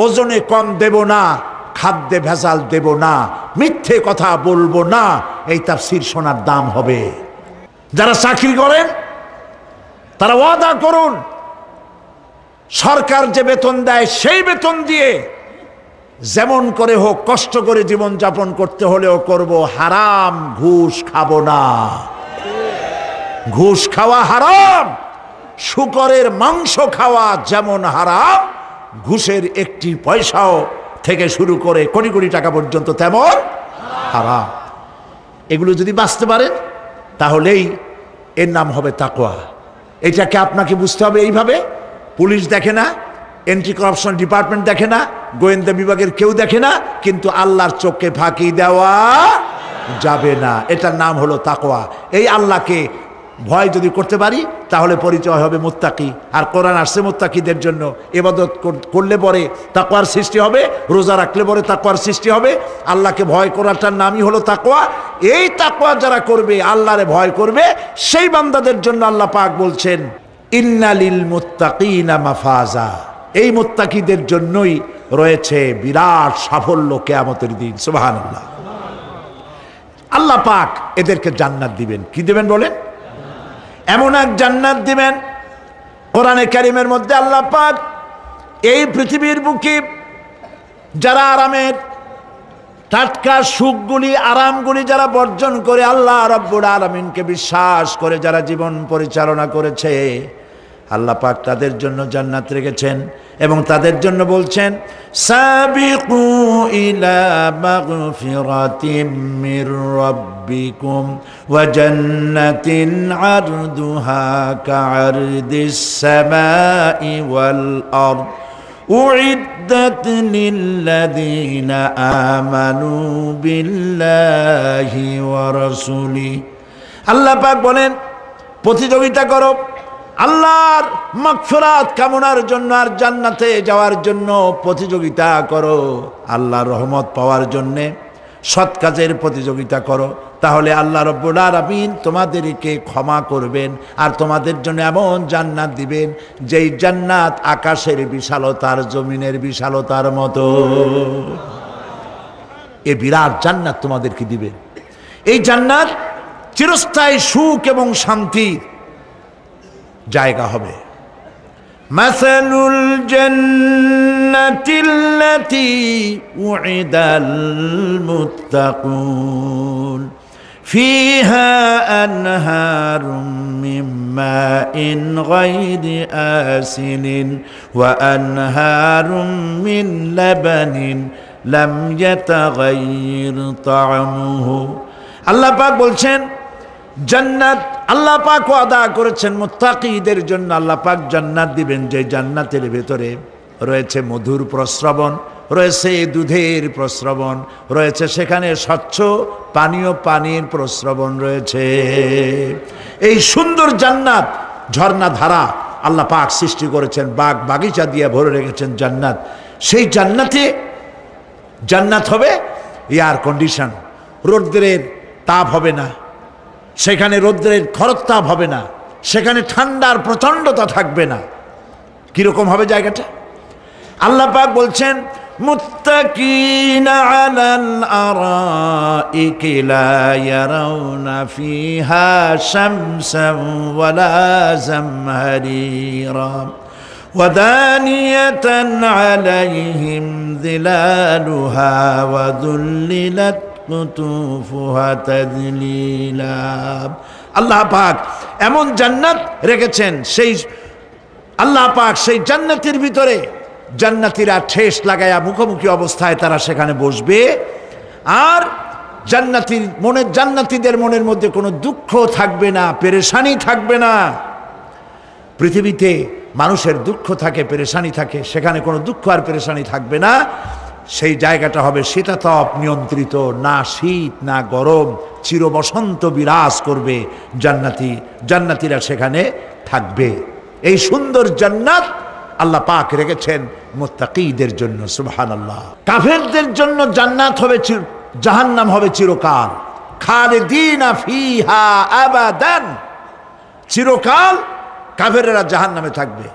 S1: ওজনে কম দেব না, খাদ্যে ভেজাল দেব না, মিথ্যে কথা বলবো না, এই তাফসীর শোনার দাম হবে। যারা চাকরি করেন তারা ওয়াদা করুন, সরকার যে বেতন দেয় সেই বেতন দিয়ে যেমন করে হোক কষ্ট করে জীবন যাপন করতে হলেও করব, হারাম ঘুষ খাবো না। ঘুষ খাওয়া হারাম, শূকরের মাংস খাওয়া যেমন হারাম, ঘুষের একটি পয়সাও থেকে শুরু করে কোটি কোটি টাকা পর্যন্ত তেমন হারাম। এগুলো যদি বাঁচতে পারেন তাহলেই এর নাম হবে তাকওয়া। এটাকে আপনাকে বুঝতে হবে এইভাবে। পুলিশ দেখে না, এন্টি করাপশন ডিপার্টমেন্ট দেখে না, গোয়েন্দা বিভাগের কেউ দেখে না, কিন্তু আল্লাহর চোখে ফাঁকি দেওয়া যাবে না। এটার নাম হলো তাকওয়া। এই আল্লাহকে ভয় যদি করতে পারি তাহলে পরিচয় হবে মুত্তাকি। আর কোরআন আসছে মুত্তাকিদের জন্য। ইবাদত করলে পরে তাকওয়ার সৃষ্টি হবে, রোজা রাখলে পরে তাকওয়ার সৃষ্টি হবে। আল্লাহকে ভয় করাটার নামই হলো তাকওয়া। এই তাকওয়া যারা করবে, আল্লাহরে ভয় করবে, সেই বান্দাদের জন্য আল্লাহ পাক বলছেন, ইন্নালিল মুত্তাকিনা মাফাজা, এই মুত্তাকিদের জন্যই রয়েছে বিরাট সাফল্য কিয়ামতের দিন। সুবহানাল্লাহ। আল্লাহ পাক এদেরকে জান্নাত দিবেন। কি দিবেন বলেন? এমন এক জান্নাত দিবেন, কোরআনে কারীমের মধ্যে আল্লাহ পাক এই পৃথিবীর বুকে যারা আরামের টাটকা সুখগুলি, আরামগুলি যারা বর্জন করে আল্লাহ রাব্বুল আলামিনকে বিশ্বাস করে যারা জীবন পরিচালনা করেছে, আল্লাহ পাক তাদের জন্য জান্নাত রেখেছেন। এবং তাদের জন্য বলছেন, সাবিকু ইলা মাগফিরাতিম মির রাব্বিকুম ওয়া জান্নাতিন আরদুহা কাআরদিস সামাই ওয়াল আরদ উইদ্দাত লিল্লাযীনা আমানু বিল্লাহি ওয়া রাসূলিহি। আল্লাহ পাক বলেন, প্রতিযোগিতা করো আল্লাহর মাগফিরাত কামনার জন্য আর জান্নাতে যাওয়ার জন্য প্রতিযোগিতা করো। আল্লাহর রহমত পাওয়ার জন্য সৎ কাজের প্রতিযোগিতা করো, তাহলে আল্লাহ রাব্বুল আলামিন তোমাদেরকে ক্ষমা করবেন আর তোমাদের জন্য এমন জান্নাত দিবেন যেই জান্নাত আকাশের বিশালতার, জমিনের বিশালতার মতো। এই বিরাট জান্নাত তোমাদেরকে দিবেন। এই জান্নাত চিরস্থায়ী সুখ এবং শান্তির জায়গা হবে। মাসালুল জান্নাতিল্লাতী উইদাল মুত্তাকুন ফিহা আনহারুম মিন মাইন গায়রি আসিনিন ওয়া আনহারুম মিন লাবানিন লাম ইয়াতাগায়্যার তা'আমুহু। আল্লাহ পাক বলছেন, জান্নাত আল্লাহ পাক ওয়াদা করেছেন মুত্তাকিদের জন্য। আল্লাহ পাক জান্নাত দিবেন যে জান্নাতের ভেতরে রয়েছে মধুর প্রস্রবণ, রয়েছে দুধের প্রস্রবণ, রয়েছে সেখানে স্বচ্ছ পানীয় পানির প্রস্রবণ রয়েছে। এই সুন্দর জান্নাত, ঝর্ণা ধারা আল্লাহ পাক সৃষ্টি করেছেন, বাগ বাগিচা দিয়ে ভরে রেখেছেন জান্নাত। সেই জান্নাতে জান্নাত হবে এয়ার কন্ডিশন, রৌদ্রের তাপ হবে না সেখানে, রৌদ্রের খরতাপ হবে না সেখানে, ঠান্ডার প্রচণ্ডতা থাকবে না। কিরকম হবে জায়গাটা? আল্লাহ পাক বলছেন, মুত্তাকিনা আলাল আরাইকি লা ইয়ারাউনা ফিহা শামসান ওয়ালা জামহারিরা ودانية عليهم ظلالها وذللت قطوفها تذليلا আল্লাহ পাক এমন জান্নাত রেখেছেন, সেই আল্লাহ পাক সেই জান্নাতের ভিতরে জান্নাতীরা ঠেস লাগায়া মুখোমুখি অবস্থায় তারা সেখানে বসবে, আর জান্নাতীদের মনের মধ্যে কোনো দুঃখ থাকবে না, পেরেশানি থাকবে না। পৃথিবীতে মানুষের দুঃখ থাকে, পেরেশানি থাকে, সেখানে কোনো দুঃখ আর পেরেশানি থাকবে না। সেই জায়গাটা হবে শীতাতপ নিয়ন্ত্রিত, না শীত না গরম, চির বসন্ত বিরাজ করবে। জান্নাতীরা সেখানে থাকবে। এই সুন্দর জান্নাত আল্লাহ পাক রেখেছেন মুত্তাকীদের জন্য। সুবহানাল্লাহ। কাফেরদের জন্য জান্নাত হবে, জাহান্নাম হবে চিরকাল। খালিদিনা ফিহা আবাদান, চিরকাল কাফেরেরা জাহান্নামে থাকবে।